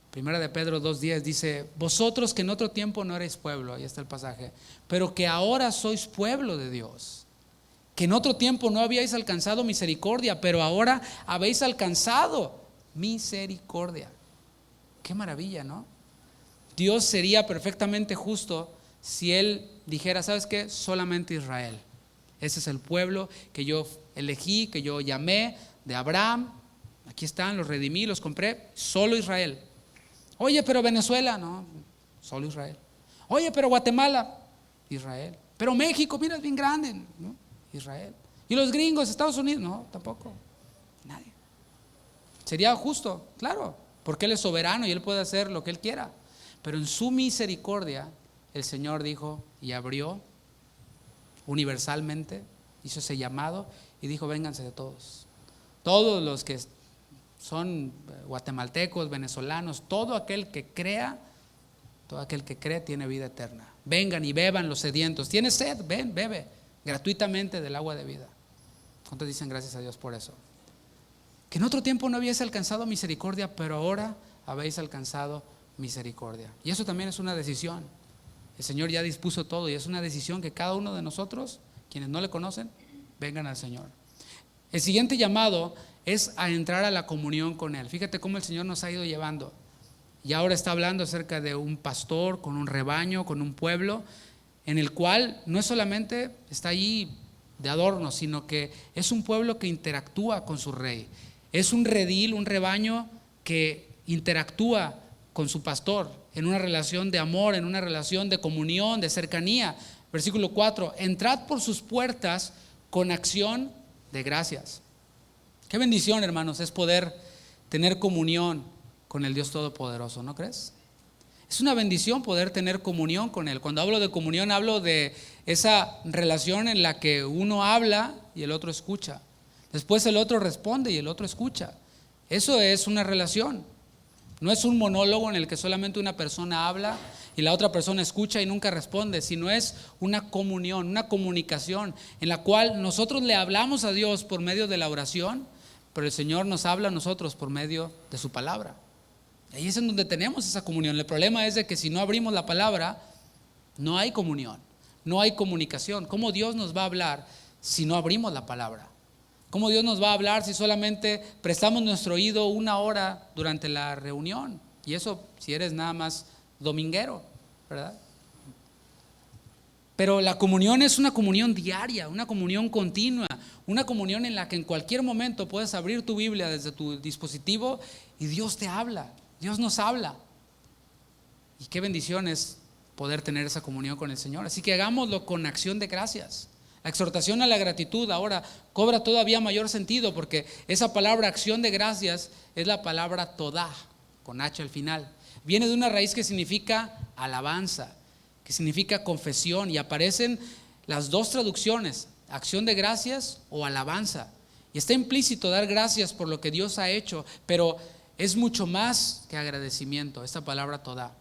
Primera de Pedro 2:10 dice: vosotros que en otro tiempo no erais pueblo, ahí está el pasaje, pero que ahora sois pueblo de Dios, que en otro tiempo no habíais alcanzado misericordia, pero ahora habéis alcanzado misericordia. Qué maravilla, ¿no? Dios sería perfectamente justo si Él dijera: ¿sabes qué? Solamente Israel. Ese es el pueblo que yo elegí, que yo llamé de Abraham. Aquí están, los redimí, los compré. Solo Israel. Oye, pero Venezuela, no, solo Israel. Oye, pero Guatemala, Israel. Pero México, mira, es bien grande, ¿no? Israel. Y los gringos, Estados Unidos, no, tampoco. Nadie. Sería justo, claro, porque Él es soberano y Él puede hacer lo que Él quiera. Pero en su misericordia, el Señor dijo y abrió universalmente, hizo ese llamado y dijo: vénganse de todos. Todos los que son guatemaltecos, venezolanos, todo aquel que cree tiene vida eterna. Vengan y beban los sedientos. ¿Tienes sed? Ven, bebe gratuitamente del agua de vida. ¿Cuántos dicen gracias a Dios por eso? Que en otro tiempo no habíais alcanzado misericordia, pero ahora habéis alcanzado misericordia. Y eso también es una decisión. El Señor ya dispuso todo y es una decisión que cada uno de nosotros Quienes no le conocen, vengan al Señor. El siguiente llamado es a entrar a la comunión con Él. Fíjate cómo el Señor nos ha ido llevando. Y ahora está hablando acerca de un pastor con un rebaño, con un pueblo, en el cual no es solamente está allí de adorno, sino que es un pueblo que interactúa con su rey. Es un redil, un rebaño que interactúa con su pastor en una relación de amor, en una relación de comunión, de cercanía. Versículo 4, entrad por sus puertas con acción de gracias. Qué bendición, hermanos, es poder tener comunión con el Dios Todopoderoso, ¿no crees? Es una bendición poder tener comunión con Él. Cuando hablo de comunión, hablo de esa relación en la que uno habla y el otro escucha. Después el otro responde y el otro escucha. Eso es una relación. No es un monólogo en el que solamente una persona habla y la otra persona escucha y nunca responde, sino es una comunión, una comunicación en la cual nosotros le hablamos a Dios por medio de la oración, pero el Señor nos habla a nosotros por medio de su palabra. Ahí es en donde tenemos esa comunión. El problema es de que si no abrimos la palabra, no hay comunión, no hay comunicación. ¿Cómo Dios nos va a hablar si no abrimos la palabra? ¿Cómo Dios nos va a hablar si solamente prestamos nuestro oído 1 hora durante la reunión? Y eso si eres nada más dominguero, ¿verdad? Pero la comunión es una comunión diaria, una comunión continua, una comunión en la que en cualquier momento puedes abrir tu Biblia desde tu dispositivo y Dios te habla, Dios nos habla. Y qué bendición es poder tener esa comunión con el Señor. Así que hagámoslo con acción de gracias. La exhortación a la gratitud ahora cobra todavía mayor sentido porque esa palabra acción de gracias es la palabra todá, con H al final. Viene de una raíz que significa alabanza, que significa confesión, y aparecen las dos traducciones, acción de gracias o alabanza. Y está implícito dar gracias por lo que Dios ha hecho, pero es mucho más que agradecimiento. Esta palabra todá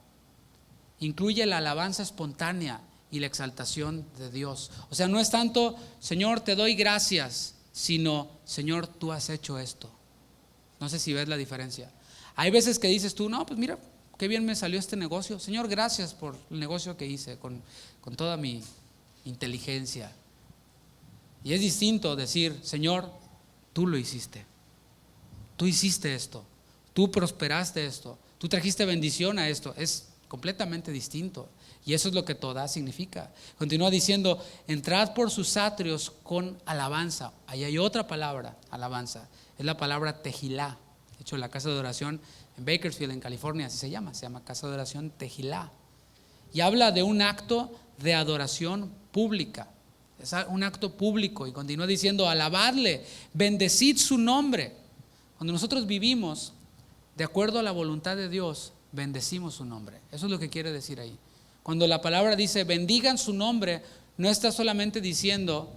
incluye la alabanza espontánea y la exaltación de Dios. O sea, no es tanto, Señor, te doy gracias, sino, Señor, tú has hecho esto. No sé si ves la diferencia. Hay veces que dices tú, no, pues mira, qué bien me salió este negocio. Señor, gracias por el negocio que hice con toda mi inteligencia. Y es distinto decir, Señor, tú lo hiciste. Tú hiciste esto. Tú prosperaste esto. Tú trajiste bendición a esto. Es completamente distinto. Y eso es lo que todá significa. Continúa diciendo, entrad por sus atrios con alabanza. Ahí hay otra palabra, alabanza. Es la palabra tejilá. De hecho, la casa de oración en Bakersfield, en California, así se llama casa de oración tejilá. Y habla de un acto de adoración pública. Es un acto público. Y continúa diciendo, alabadle, bendecid su nombre. Cuando nosotros vivimos de acuerdo a la voluntad de Dios, bendecimos su nombre. Eso es lo que quiere decir ahí. Cuando la palabra dice bendigan su nombre, no está solamente diciendo,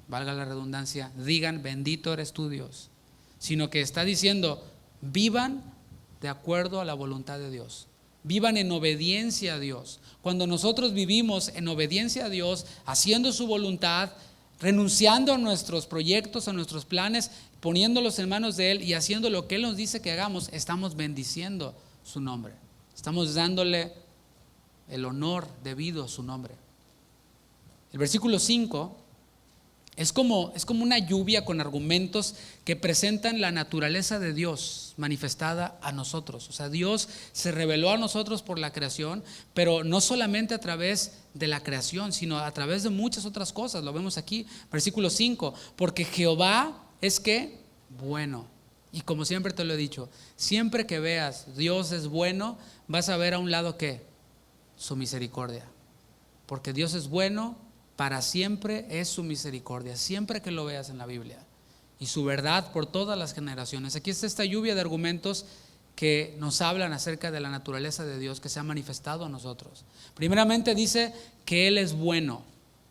valga la redundancia, digan bendito eres tú Dios, sino que está diciendo vivan de acuerdo a la voluntad de Dios, vivan en obediencia a Dios. Cuando nosotros vivimos en obediencia a Dios, haciendo su voluntad, renunciando a nuestros proyectos, a nuestros planes, poniéndolos en manos de Él y haciendo lo que Él nos dice que hagamos, estamos bendiciendo su nombre, estamos dándole el honor debido a su nombre. El versículo 5 es como una lluvia con argumentos que presentan la naturaleza de Dios manifestada a nosotros. O sea, Dios se reveló a nosotros por la creación, pero no solamente a través de la creación, sino a través de muchas otras cosas. Lo vemos aquí, versículo 5, porque Jehová es que bueno. Y como siempre te lo he dicho, siempre que veas Dios es bueno, vas a ver a un lado ¿qué? Su misericordia, porque Dios es bueno, para siempre es su misericordia, siempre que lo veas en la Biblia, y su verdad por todas las generaciones. Aquí está esta lluvia de argumentos que nos hablan acerca de la naturaleza de Dios que se ha manifestado a nosotros. Primeramente dice que Él es bueno,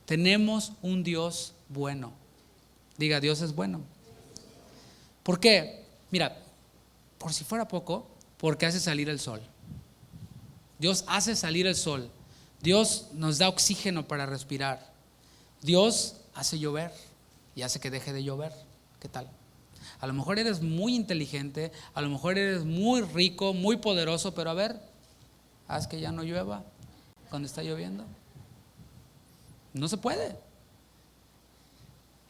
tenemos un Dios bueno. Diga, Dios es bueno. ¿Por qué? Mira, por si fuera poco, porque hace salir el sol. Dios hace salir el sol. Dios nos da oxígeno para respirar. Dios hace llover y hace que deje de llover. ¿Qué tal? A lo mejor eres muy inteligente, a lo mejor eres muy rico, muy poderoso, pero a ver, haz que ya no llueva cuando está lloviendo. No se puede.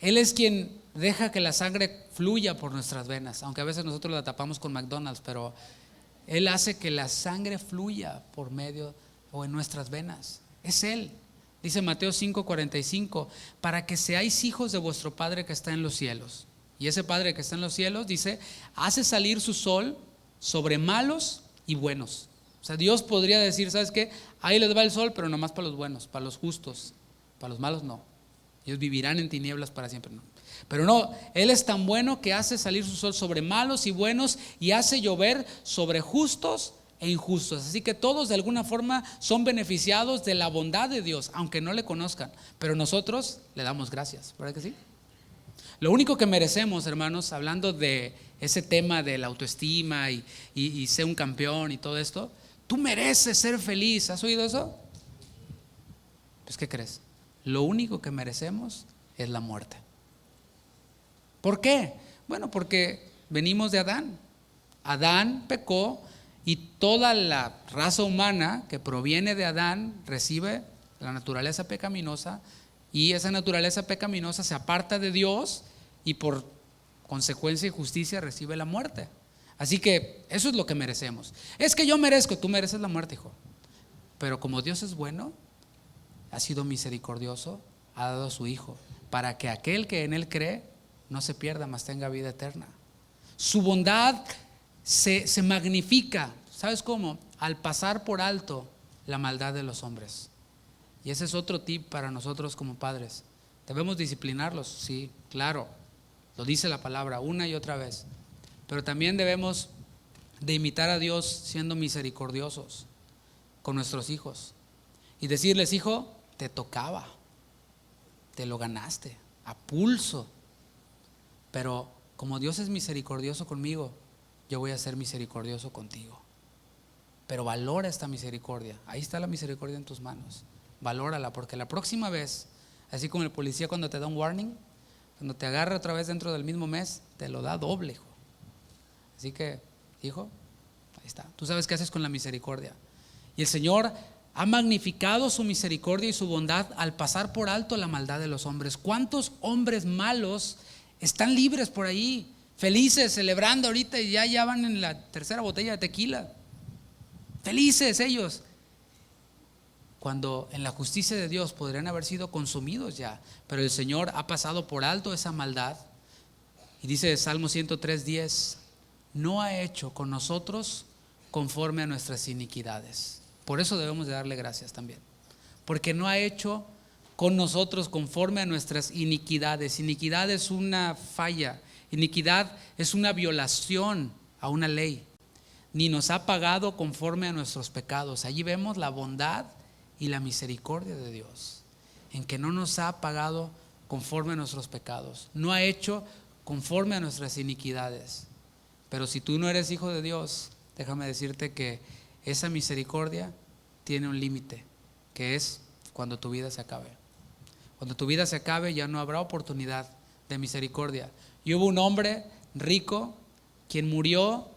Él es quien deja que la sangre fluya por nuestras venas, aunque a veces nosotros la tapamos con McDonald's, pero Él hace que la sangre fluya por medio o en nuestras venas. Es Él. Dice Mateo 5:45, para que seáis hijos de vuestro Padre que está en los cielos. Y ese Padre que está en los cielos, dice, hace salir su sol sobre malos y buenos. O sea, Dios podría decir, ¿sabes qué? Ahí les va el sol, pero nomás para los buenos, para los justos, para los malos no. Ellos vivirán en tinieblas para siempre, no. Pero no, Él es tan bueno que hace salir su sol sobre malos y buenos y hace llover sobre justos e injustos. Así que todos de alguna forma son beneficiados de la bondad de Dios, aunque no le conozcan. Pero nosotros le damos gracias, ¿verdad que sí? Lo único que merecemos, hermanos, hablando de ese tema de la autoestima y ser un campeón y todo esto, tú mereces ser feliz. ¿Has oído eso? Pues ¿qué crees? Lo único que merecemos es la muerte. ¿Por qué? Bueno, porque venimos de Adán. Adán pecó y toda la raza humana que proviene de Adán recibe la naturaleza pecaminosa, y esa naturaleza pecaminosa se aparta de Dios y por consecuencia y justicia recibe la muerte. Así que eso es lo que merecemos. Es que yo merezco, tú mereces la muerte, hijo. Pero como Dios es bueno, ha sido misericordioso, ha dado a su Hijo para que aquel que en Él cree no se pierda, mas tenga vida eterna. Su bondad se magnifica, ¿sabes cómo? Al pasar por alto la maldad de los hombres. Y ese es otro tip para nosotros como padres. ¿Debemos disciplinarlos? Sí, claro, lo dice la palabra una y otra vez. Pero también debemos de imitar a Dios siendo misericordiosos con nuestros hijos y decirles, hijo, te tocaba, te lo ganaste a pulso, pero como Dios es misericordioso conmigo, yo voy a ser misericordioso contigo. Pero valora esta misericordia. Ahí está la misericordia en tus manos. Valórala, porque la próxima vez, así como el policía cuando te da un warning, cuando te agarra otra vez dentro del mismo mes, te lo da doble, hijo. Así que, hijo, ahí está. Tú sabes qué haces con la misericordia. Y el Señor ha magnificado su misericordia y su bondad al pasar por alto la maldad de los hombres. ¿Cuántos hombres malos están libres por ahí, felices, celebrando ahorita y ya van en la tercera botella de tequila? Felices ellos, cuando en la justicia de Dios podrían haber sido consumidos ya. Pero el Señor ha pasado por alto esa maldad. Y dice Salmo 103:10, no ha hecho con nosotros conforme a nuestras iniquidades. Por eso debemos de darle gracias también, porque no ha hecho con nosotros conforme a nuestras iniquidades. Iniquidad es una falla, iniquidad es una violación a una ley. Ni nos ha pagado conforme a nuestros pecados. Allí vemos la bondad y la misericordia de Dios, en que no nos ha pagado conforme a nuestros pecados, no ha hecho conforme a nuestras iniquidades. Pero si tú no eres hijo de Dios, déjame decirte que esa misericordia tiene un límite, que es cuando tu vida se acabe. Cuando tu vida se acabe ya no habrá oportunidad de misericordia. Y hubo un hombre rico quien murió,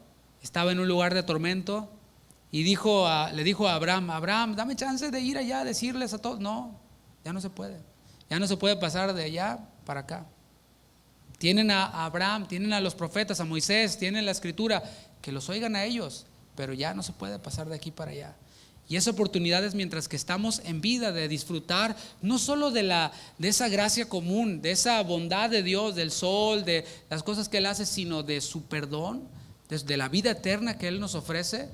estaba en un lugar de tormento y le dijo a Abraham, dame chance de ir allá a decirles a todos. No, ya no se puede. Ya no se puede pasar de allá para acá. Tienen a Abraham, tienen a los profetas, a Moisés, tienen la escritura, que los oigan a ellos, pero ya no se puede pasar de aquí para allá. Y esa oportunidad es mientras que estamos en vida de disfrutar no solo de esa gracia común, de esa bondad de Dios, del sol, de las cosas que Él hace, sino de su perdón, de la vida eterna que Él nos ofrece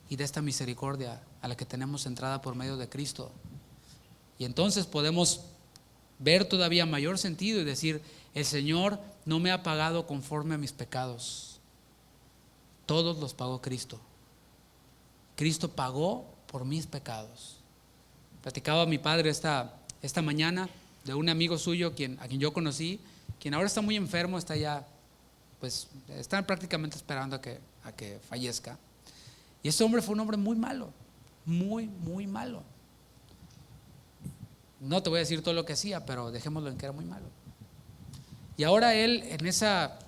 y de esta misericordia a la que tenemos entrada por medio de Cristo. Y entonces podemos ver todavía mayor sentido y decir, el Señor no me ha pagado conforme a mis pecados, todos los pagó Cristo. Cristo pagó por mis pecados. Platicaba mi padre esta mañana de un amigo suyo a quien yo conocí, quien ahora está muy enfermo, está ya, pues están prácticamente esperando a que fallezca. Y ese hombre fue un hombre muy malo, muy, muy malo. No te voy a decir todo lo que hacía, pero dejémoslo en que era muy malo. Y ahora él en esa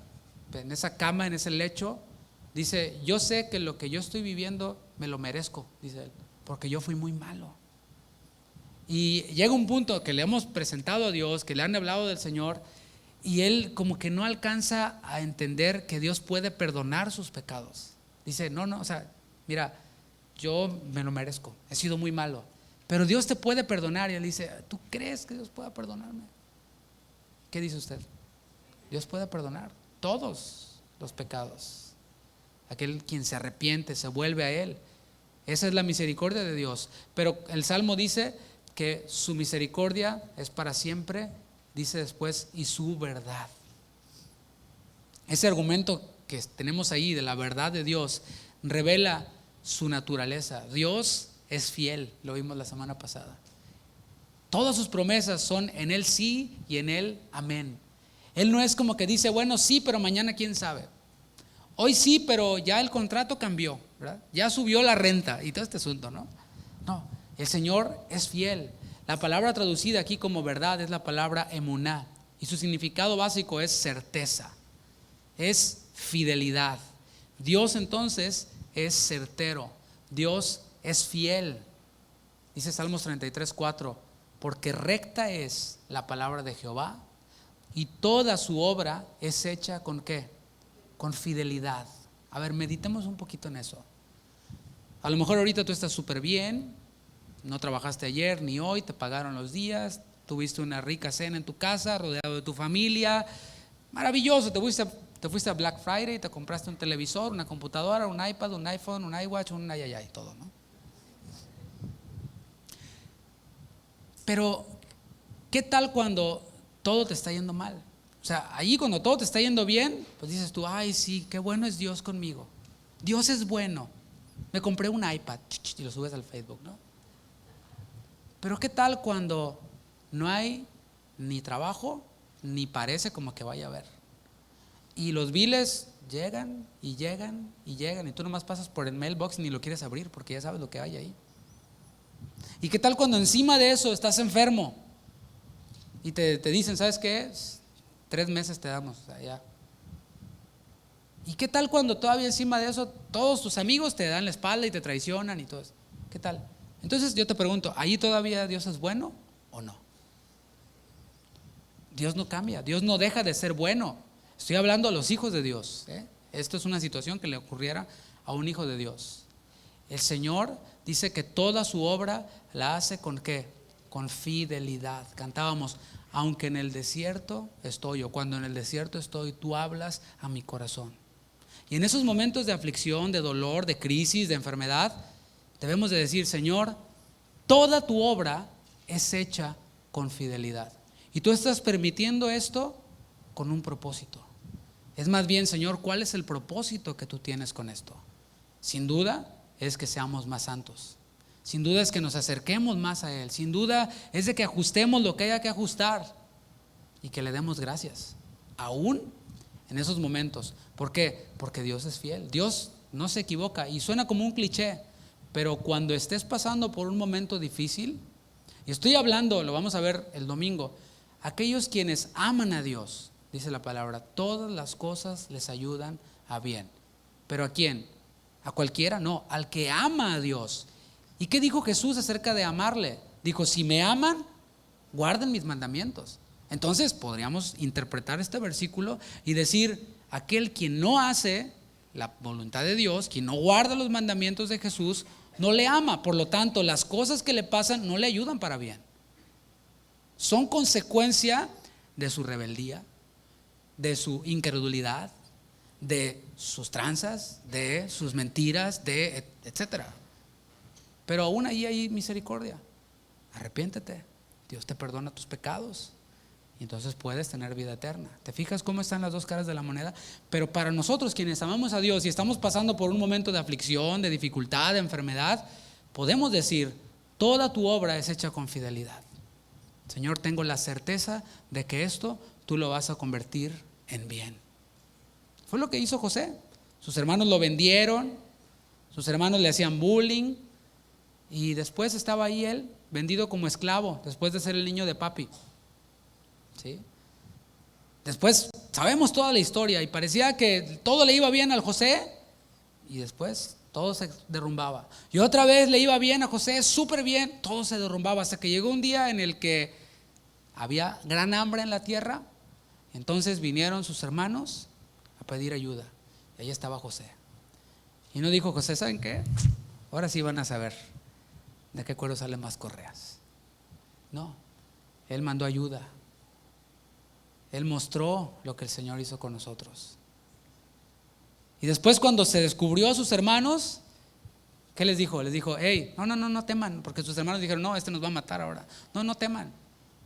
cama, en ese lecho, dice, yo sé que lo que yo estoy viviendo me lo merezco, dice él, porque yo fui muy malo. Y llega un punto que le hemos presentado a Dios, que le han hablado del Señor, y él como que no alcanza a entender que Dios puede perdonar sus pecados. Dice, no, o sea, mira, yo me lo merezco, he sido muy malo, pero Dios te puede perdonar. Y él dice, ¿tú crees que Dios pueda perdonarme? ¿Qué dice usted? Dios puede perdonar todos los pecados. Aquel quien se arrepiente, se vuelve a Él. Esa es la misericordia de Dios. Pero el Salmo dice que su misericordia es para siempre, dice después, y su verdad. Ese argumento que tenemos ahí de la verdad de Dios revela su naturaleza. Dios es fiel, lo vimos la semana pasada. Todas sus promesas son en Él sí y en Él amén. Él no es como que dice, bueno, sí, pero mañana quién sabe. Hoy sí, pero ya el contrato cambió, ¿verdad? Ya subió la renta y todo este asunto, ¿no? No, el Señor es fiel. La palabra traducida aquí como verdad es la palabra emuná, y su significado básico es certeza, es fidelidad. Dios entonces es certero, Dios es fiel. Dice Salmos 33:4, porque recta es la palabra de Jehová y toda su obra es hecha ¿con qué? Con fidelidad. A ver, meditemos un poquito en eso. A lo mejor ahorita tú estás súper bien, no trabajaste ayer ni hoy, te pagaron los días, tuviste una rica cena en tu casa, rodeado de tu familia, maravilloso, te fuiste a Black Friday, te compraste un televisor, una computadora, un iPad, un iPhone, un iWatch, un ayayay, todo, ¿no? Pero, ¿qué tal cuando todo te está yendo mal? O sea, ahí cuando todo te está yendo bien, pues dices tú, ay sí, qué bueno es Dios conmigo. Dios es bueno. Me compré un iPad y lo subes al Facebook, ¿no? Pero ¿qué tal cuando no hay ni trabajo, ni parece como que vaya a haber? Y los biles llegan y llegan y llegan, y tú nomás pasas por el mailbox y ni lo quieres abrir porque ya sabes lo que hay ahí. ¿Y qué tal cuando encima de eso estás enfermo? Y te dicen, ¿sabes qué? 3 meses te damos, o sea, ya. ¿Y qué tal cuando todavía encima de eso todos tus amigos te dan la espalda y te traicionan y todo eso? ¿Qué tal? Entonces yo te pregunto, ¿ahí todavía Dios es bueno o no? Dios no cambia, Dios no deja de ser bueno. Estoy hablando a los hijos de Dios, ¿eh? Esto es una situación que le ocurriera a un hijo de Dios. El Señor dice que toda su obra la hace ¿con qué? Con fidelidad. Cantábamos, aunque en el desierto estoy, o cuando en el desierto estoy, tú hablas a mi corazón. Y en esos momentos de aflicción, de dolor, de crisis, de enfermedad, debemos de decir, Señor, toda tu obra es hecha con fidelidad. Y tú estás permitiendo esto con un propósito. Es más bien, Señor, ¿cuál es el propósito que tú tienes con esto? Sin duda es que seamos más santos. Sin duda es que nos acerquemos más a Él. Sin duda es de que ajustemos lo que haya que ajustar y que le demos gracias, aún en esos momentos. ¿Por qué? Porque Dios es fiel. Dios no se equivoca y suena como un cliché, pero cuando estés pasando por un momento difícil, y estoy hablando, lo vamos a ver el domingo, aquellos quienes aman a Dios, dice la palabra, todas las cosas les ayudan a bien. ¿Pero a quién? ¿A cualquiera? No, al que ama a Dios. ¿Y qué dijo Jesús acerca de amarle? Dijo, si me aman, guarden mis mandamientos. Entonces podríamos interpretar este versículo y decir, aquel quien no hace la voluntad de Dios, quien no guarda los mandamientos de Jesús, no le ama. Por lo tanto, las cosas que le pasan no le ayudan para bien. Son consecuencia de su rebeldía, de su incredulidad, de sus tranzas, de sus mentiras, de etcétera. Pero aún ahí hay misericordia. Arrepiéntete, Dios te perdona tus pecados y entonces puedes tener vida eterna. ¿Te fijas cómo están las dos caras de la moneda? Pero para nosotros quienes amamos a Dios y estamos pasando por un momento de aflicción, de dificultad, de enfermedad, podemos decir, toda tu obra es hecha con fidelidad. Señor, tengo la certeza de que esto tú lo vas a convertir en bien. Fue lo que hizo José. Sus hermanos lo vendieron, sus hermanos le hacían bullying y después estaba ahí él vendido como esclavo después de ser el niño de papi. ¿Sí? Después sabemos toda la historia y parecía que todo le iba bien al José y después todo se derrumbaba. Y otra vez le iba bien a José, súper bien, todo se derrumbaba, hasta que llegó un día en el que había gran hambre en la tierra. Entonces vinieron sus hermanos a pedir ayuda, y ahí estaba José. Y no dijo José: ¿saben qué? Ahora sí van a saber de qué cuero salen más correas. No, él mandó ayuda. Él mostró lo que el Señor hizo con nosotros. Y después, cuando se descubrió a sus hermanos, ¿qué les dijo? Les dijo: hey, no teman, porque sus hermanos dijeron: no, este nos va a matar ahora. No teman.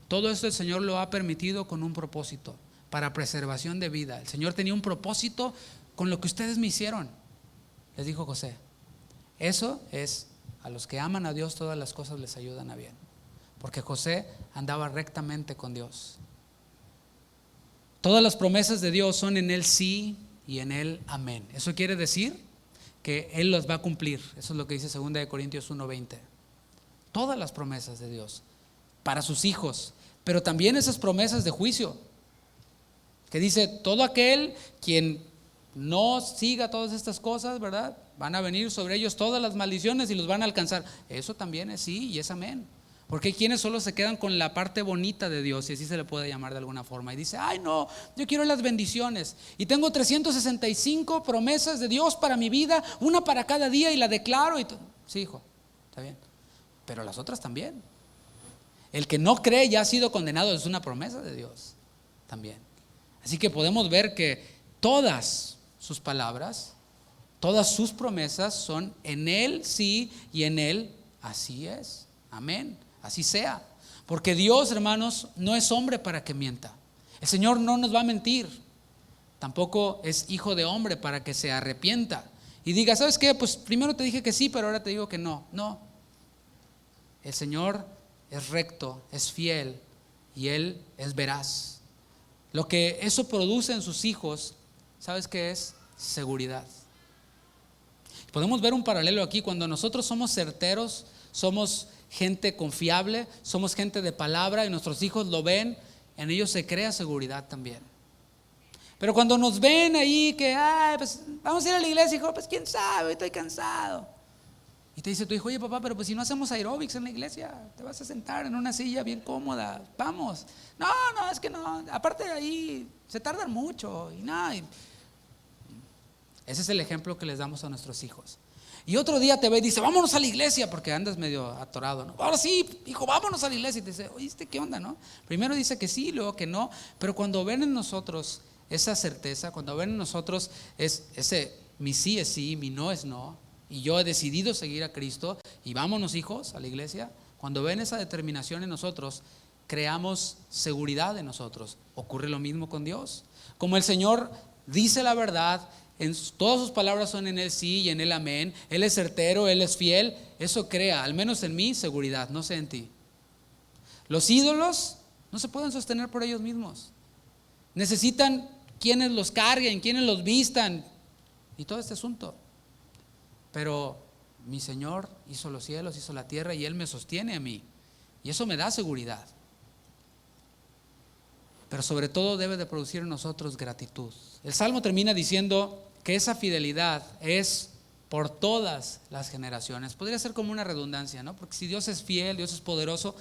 Todo esto el Señor lo ha permitido con un propósito, para preservación de vida. El Señor tenía un propósito con lo que ustedes me hicieron. Les dijo José. Eso es: a los que aman a Dios, todas las cosas les ayudan a bien. Porque José andaba rectamente con Dios. Todas las promesas de Dios son en Él sí y en Él amén. Eso quiere decir que Él las va a cumplir. Eso es lo que dice 2 Corintios 1:20. Todas las promesas de Dios para sus hijos, pero también esas promesas de juicio, que dice: todo aquel quien no siga todas estas cosas, ¿verdad?, van a venir sobre ellos todas las maldiciones y los van a alcanzar. Eso también es sí y es amén. Porque hay quienes solo se quedan con la parte bonita de Dios, y así se le puede llamar de alguna forma, y dice: ay no, yo quiero las bendiciones y tengo 365 promesas de Dios para mi vida, una para cada día, y la declaro. Sí, hijo, está bien, pero las otras también. El que no cree ya ha sido condenado, es una promesa de Dios también. Así que podemos ver que todas sus palabras, todas sus promesas son en Él sí y en Él así es. Amén. Así sea. Porque Dios, hermanos, no es hombre para que mienta. El Señor no nos va a mentir. Tampoco es hijo de hombre para que se arrepienta y diga: ¿sabes qué? Pues primero te dije que sí, pero ahora te digo que no. No. El Señor es recto, es fiel, y Él es veraz. Lo que eso produce en sus hijos, ¿sabes qué es? Seguridad. Podemos ver un paralelo aquí. Cuando nosotros somos certeros, somos gente confiable, somos gente de palabra, y nuestros hijos lo ven, en ellos se crea seguridad también. Pero cuando nos ven ahí que: pues vamos a ir a la iglesia, hijo, pues quién sabe, estoy cansado. Y te dice tu hijo: oye papá, pero pues si no hacemos aeróbics en la iglesia, te vas a sentar en una silla bien cómoda, vamos. No, es que no, aparte de ahí se tardan mucho y nada. Ese es el ejemplo que les damos a nuestros hijos. Y otro día te ve y dice: vámonos a la iglesia, porque andas medio atorado, ¿no? Ahora sí, hijo, vámonos a la iglesia. Y te dice: oye, ¿qué onda, no? Primero dice que sí, luego que no. Pero cuando ven en nosotros esa certeza, cuando ven en nosotros ese mi sí es sí, mi no es no, y yo he decidido seguir a Cristo, y vámonos, hijos, a la iglesia. Cuando ven esa determinación en nosotros, creamos seguridad en nosotros. Ocurre lo mismo con Dios. Como el Señor dice la verdad, todas sus palabras son en Él sí y en Él amén. Él es certero, Él es fiel. Eso crea, al menos en mí, seguridad, no sé en ti. Los ídolos no se pueden sostener por ellos mismos. Necesitan quienes los carguen, quienes los vistan, y todo este asunto. Pero mi Señor hizo los cielos, hizo la tierra, y Él me sostiene a mí, y eso me da seguridad. Pero sobre todo debe de producir en nosotros gratitud. El Salmo termina diciendo que esa fidelidad es por todas las generaciones. Podría ser como una redundancia, ¿no? Porque si Dios es fiel, Dios es poderoso,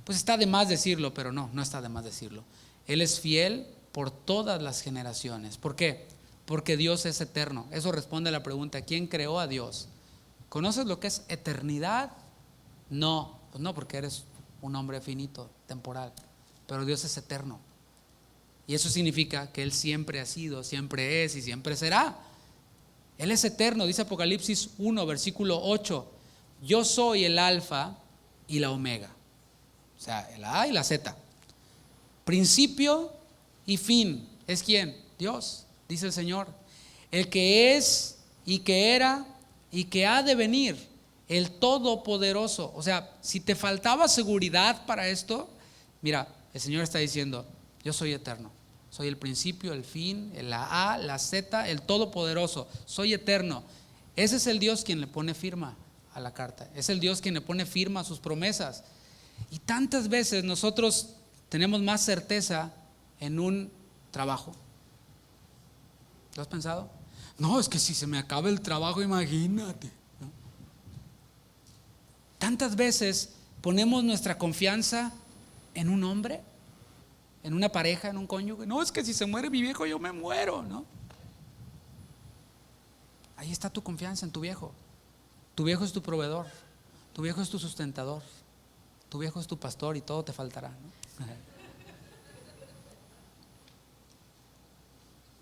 pues está de más decirlo, pero no está de más decirlo. Él es fiel por todas las generaciones. ¿Por qué? Porque Dios es eterno. Eso responde a la pregunta: ¿quién creó a Dios? ¿Conoces lo que es eternidad? No, pues no, porque eres un hombre finito, temporal. Pero Dios es eterno. Y eso significa que Él siempre ha sido, siempre es y siempre será. Él es eterno. Dice Apocalipsis 1, versículo 8: yo soy el alfa y la omega. O sea, el A y la Z. Principio y fin. ¿Es quién? Dios, dice el Señor. El que es y que era y que ha de venir, el Todopoderoso. O sea, si te faltaba seguridad para esto, mira, el Señor está diciendo: yo soy eterno. Soy el principio, el fin, la A, la Z, el Todopoderoso. Soy eterno. Ese es el Dios quien le pone firma a la carta. Es el Dios quien le pone firma a sus promesas. Y tantas veces nosotros tenemos más certeza en un trabajo. ¿Lo has pensado? No, es que si se me acaba el trabajo, imagínate, ¿no? Tantas veces ponemos nuestra confianza en un hombre, en una pareja, en un cónyuge. No, es que si se muere mi viejo, yo me muero, ¿no? Ahí está tu confianza en tu viejo. Tu viejo es tu proveedor, tu viejo es tu sustentador, tu viejo es tu pastor y todo te faltará, ¿no?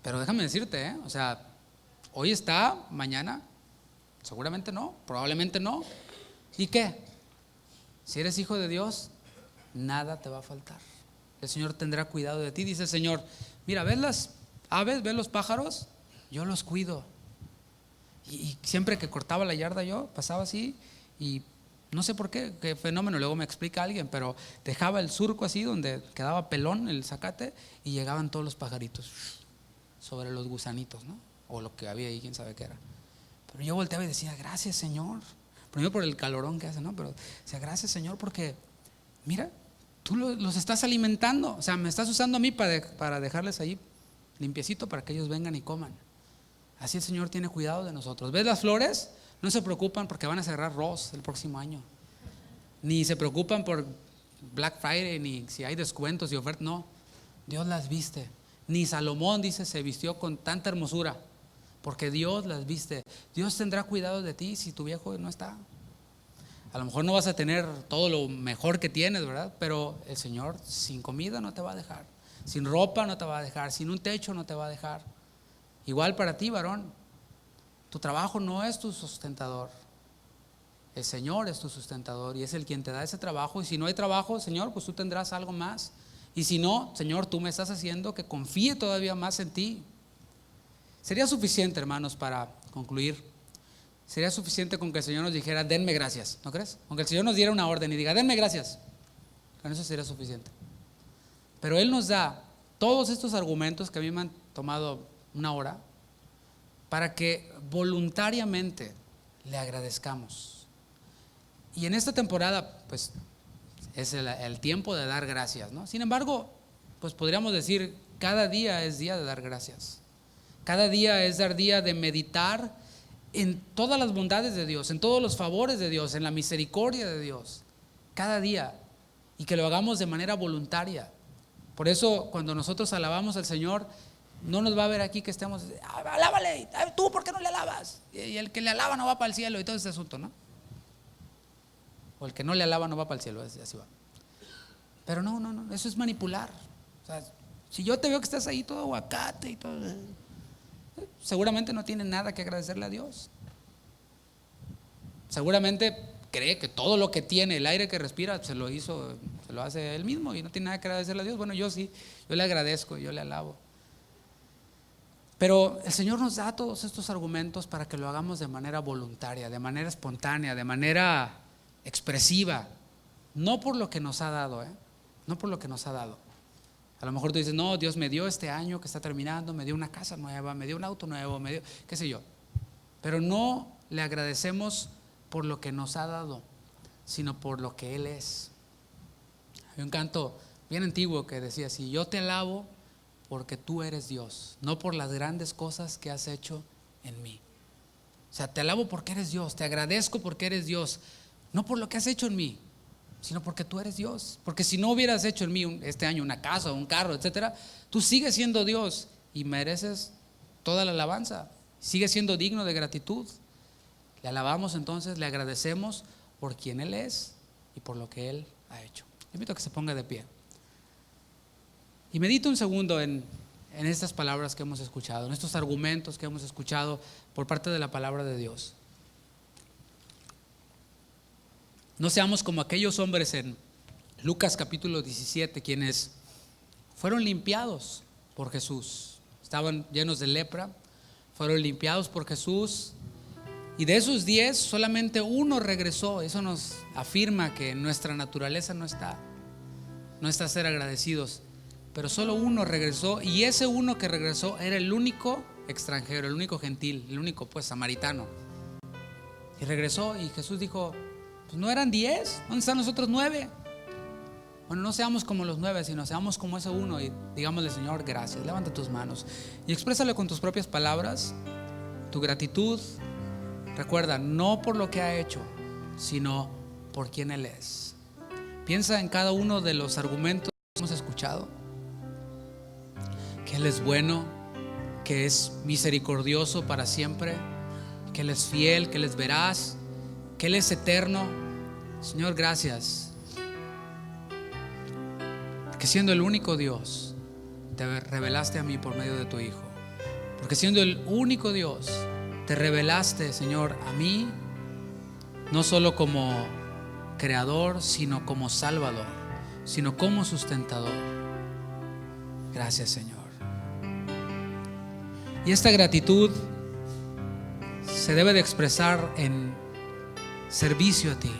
Pero déjame decirte, o sea, hoy está, mañana seguramente no, probablemente no. ¿Y qué? Si eres hijo de Dios, nada te va a faltar. El Señor tendrá cuidado de ti. Dice el Señor, mira, ¿ves las aves? ¿Ves los pájaros? Yo los cuido. Y siempre que cortaba la yarda yo pasaba así y no sé por qué fenómeno, luego me explica alguien, pero dejaba el surco así donde quedaba pelón el zacate y llegaban todos los pajaritos sobre los gusanitos, ¿no? O lo que había ahí, quién sabe qué era. Pero yo volteaba y decía, gracias Señor, primero por el calorón que hace, ¿no? Pero decía, gracias Señor porque mira, tú los estás alimentando, o sea, me estás usando a mí para dejarles ahí limpiecito para que ellos vengan y coman. Así el Señor tiene cuidado de nosotros. ¿Ves las flores? No se preocupan porque van a cerrar Ross el próximo año. Ni se preocupan por Black Friday, ni si hay descuentos y ofertas. No, Dios las viste. Ni Salomón, dice, se vistió con tanta hermosura, porque Dios las viste. Dios tendrá cuidado de ti si tu viejo no está. A lo mejor no vas a tener todo lo mejor que tienes, ¿verdad? Pero el Señor sin comida no te va a dejar, sin ropa no te va a dejar, sin un techo no te va a dejar. Igual para ti, varón, tu trabajo no es tu sustentador. El Señor es tu sustentador y es el quien te da ese trabajo. Y si no hay trabajo, Señor, pues tú tendrás algo más. Y si no, Señor, tú me estás haciendo que confíe todavía más en ti. Sería suficiente, hermanos, para concluir. Sería suficiente con que el Señor nos dijera, denme gracias, ¿no crees? Con que el Señor nos diera una orden y diga, denme gracias. Con eso sería suficiente. Pero Él nos da todos estos argumentos que a mí me han tomado una hora para que voluntariamente le agradezcamos. Y en esta temporada, pues, es el tiempo de dar gracias, ¿no? Sin embargo, pues podríamos decir, cada día es día de dar gracias. Cada día es dar día de meditar en todas las bondades de Dios, en todos los favores de Dios, en la misericordia de Dios. Cada día. Y que lo hagamos de manera voluntaria. Por eso, cuando nosotros alabamos al Señor, no nos va a ver aquí que estemos, alábale, tú, ¿por qué no le alabas? Y el que le alaba no va para el cielo y todo ese asunto, ¿no? O el que no le alaba no va para el cielo, así va. Pero no, eso es manipular. O sea, si yo te veo que estás ahí todo aguacate y todo, seguramente no tiene nada que agradecerle a Dios. Seguramente cree que todo lo que tiene, el aire que respira, se lo hace él mismo y no tiene nada que agradecerle a Dios. Bueno, yo sí, yo le agradezco, yo le alabo. Pero el Señor nos da todos estos argumentos para que lo hagamos de manera voluntaria, de manera espontánea, de manera expresiva, no por lo que nos ha dado, no por lo que nos ha dado. A lo mejor tú dices, no, Dios me dio este año que está terminando, me dio una casa nueva, me dio un auto nuevo, me dio, qué sé yo. Pero no le agradecemos por lo que nos ha dado, sino por lo que Él es. Hay un canto bien antiguo que decía así, yo te alabo porque tú eres Dios, no por las grandes cosas que has hecho en mí. O sea, te alabo porque eres Dios, te agradezco porque eres Dios, no por lo que has hecho en mí, sino porque tú eres Dios. Porque si no hubieras hecho en mí este año una casa, un carro, etcétera, tú sigues siendo Dios y mereces toda la alabanza, sigues siendo digno de gratitud. Le alabamos entonces, le agradecemos por quien Él es y por lo que Él ha hecho. Le invito a que se ponga de pie y medite un segundo en estas palabras que hemos escuchado, en estos argumentos que hemos escuchado por parte de la palabra de Dios. No seamos como aquellos hombres en Lucas capítulo 17, quienes fueron limpiados por Jesús. Estaban llenos de lepra, fueron limpiados por Jesús. Y de esos 10, solamente uno regresó. Eso nos afirma que en nuestra naturaleza no está ser agradecidos. Pero solo uno regresó, y ese uno que regresó era el único extranjero, el único gentil, el único pues samaritano. Y regresó y Jesús dijo, pues no eran 10, ¿dónde están los otros 9? Bueno, no seamos como los 9, sino seamos como ese uno y digámosle, Señor, gracias. Levanta tus manos y exprésale con tus propias palabras. Tu gratitud, recuerda, no por lo que ha hecho, sino por quien Él es. Piensa en cada uno de los argumentos que hemos escuchado. Que Él es bueno, que es misericordioso para siempre, que Él es fiel, que Él es veraz, que Él es eterno. Señor, gracias, porque siendo el único Dios, te revelaste a mí por medio de tu Hijo. Porque siendo el único Dios, te revelaste, Señor, a mí, no solo como creador, sino como salvador, sino como sustentador. Gracias, Señor. Y esta gratitud se debe de expresar en servicio a ti,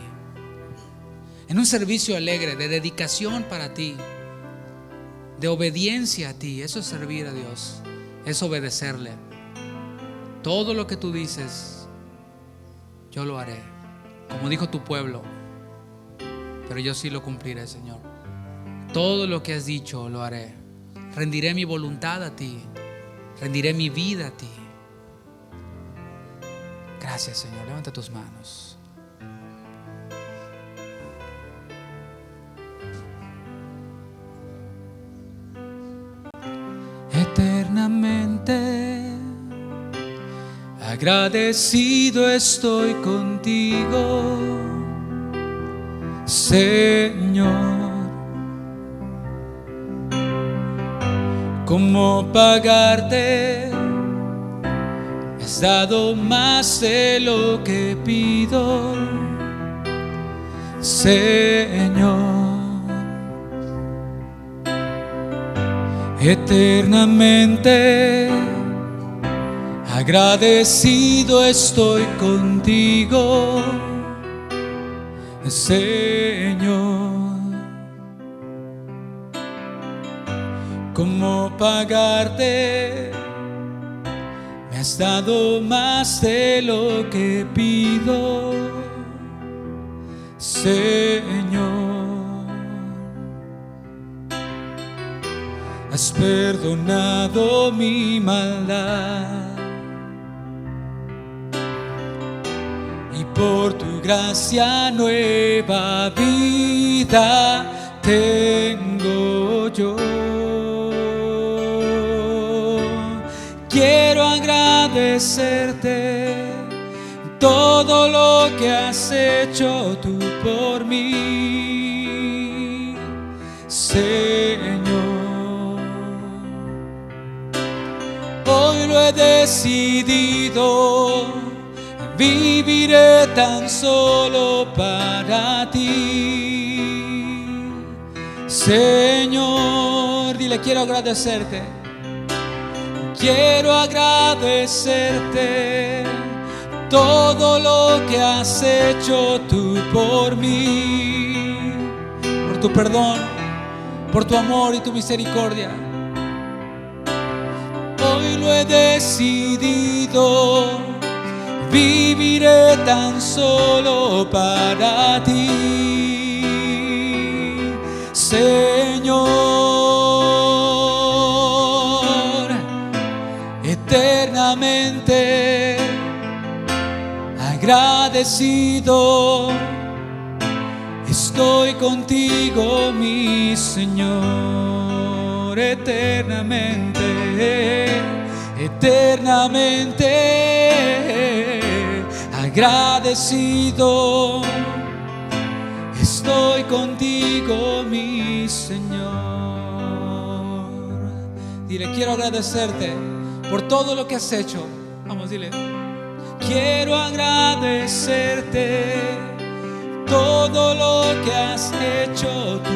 en un servicio alegre, de dedicación para ti, de obediencia a ti. Eso es servir a Dios, es obedecerle. Todo lo que tú dices, yo lo haré, como dijo tu pueblo, pero yo sí lo cumpliré, Señor. Todo lo que has dicho lo haré. Rendiré mi voluntad a ti, rendiré mi vida a ti. Gracias, Señor. Levanta tus manos. Eternamente agradecido estoy contigo, Señor. ¿Cómo pagarte? Me has dado más de lo que pido, Señor. Eternamente agradecido estoy contigo, Señor. ¿Cómo pagarte? Me has dado más de lo que pido, Señor. Has perdonado mi maldad y por tu gracia nueva vida tengo yo. Quiero agradecerte todo lo que has hecho tú por mí, Señor. Hoy lo he decidido, viviré tan solo para ti, Señor. Dile, quiero agradecerte. Quiero agradecerte todo lo que has hecho tú por mí, por tu perdón, por tu amor y tu misericordia. Hoy lo he decidido, viviré tan solo para ti, Señor. Eternamente agradecido estoy contigo, mi Señor. Eternamente, eternamente agradecido estoy contigo, mi Señor. Dile, quiero agradecerte por todo lo que has hecho. Vamos, dile. Quiero agradecerte todo lo que has hecho tú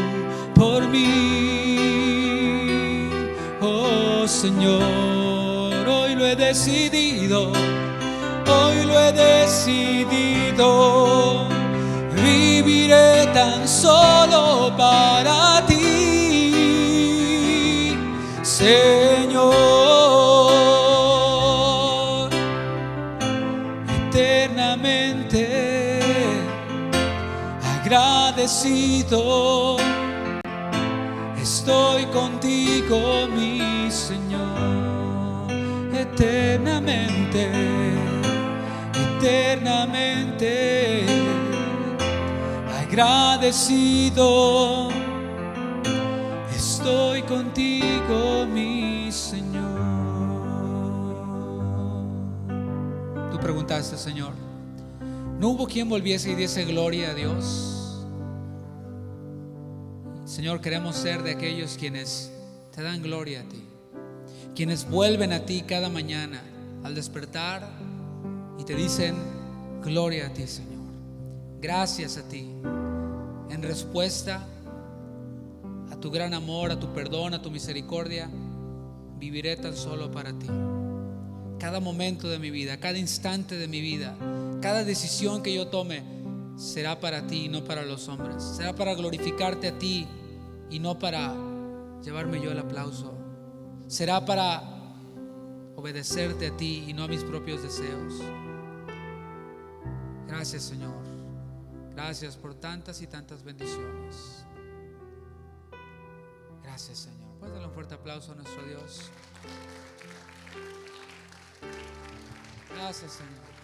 por mí, oh Señor. Hoy lo he decidido, hoy lo he decidido, viviré tan solo para ti, Señor. Eternamente agradecido estoy contigo, mi Señor. eternamente, eternamente agradecido. Estoy contigo, mi Señor. Tú preguntaste, Señor, ¿no hubo quien volviese y diese gloria a Dios? Señor, queremos ser de aquellos quienes te dan gloria a ti, quienes vuelven a ti cada mañana al despertar y te dicen gloria a ti, Señor. Gracias a ti. En respuesta a tu gran amor, a tu perdón, a tu misericordia, viviré tan solo para ti. Cada momento de mi vida, cada instante de mi vida, cada decisión que yo tome será para ti y no para los hombres. Será para glorificarte a ti y no para llevarme yo el aplauso. Será para obedecerte a ti y no a mis propios deseos. Gracias, Señor. Gracias por tantas y tantas bendiciones. Gracias, Señor. Puedes darle un fuerte aplauso a nuestro Dios. Gracias, Señor.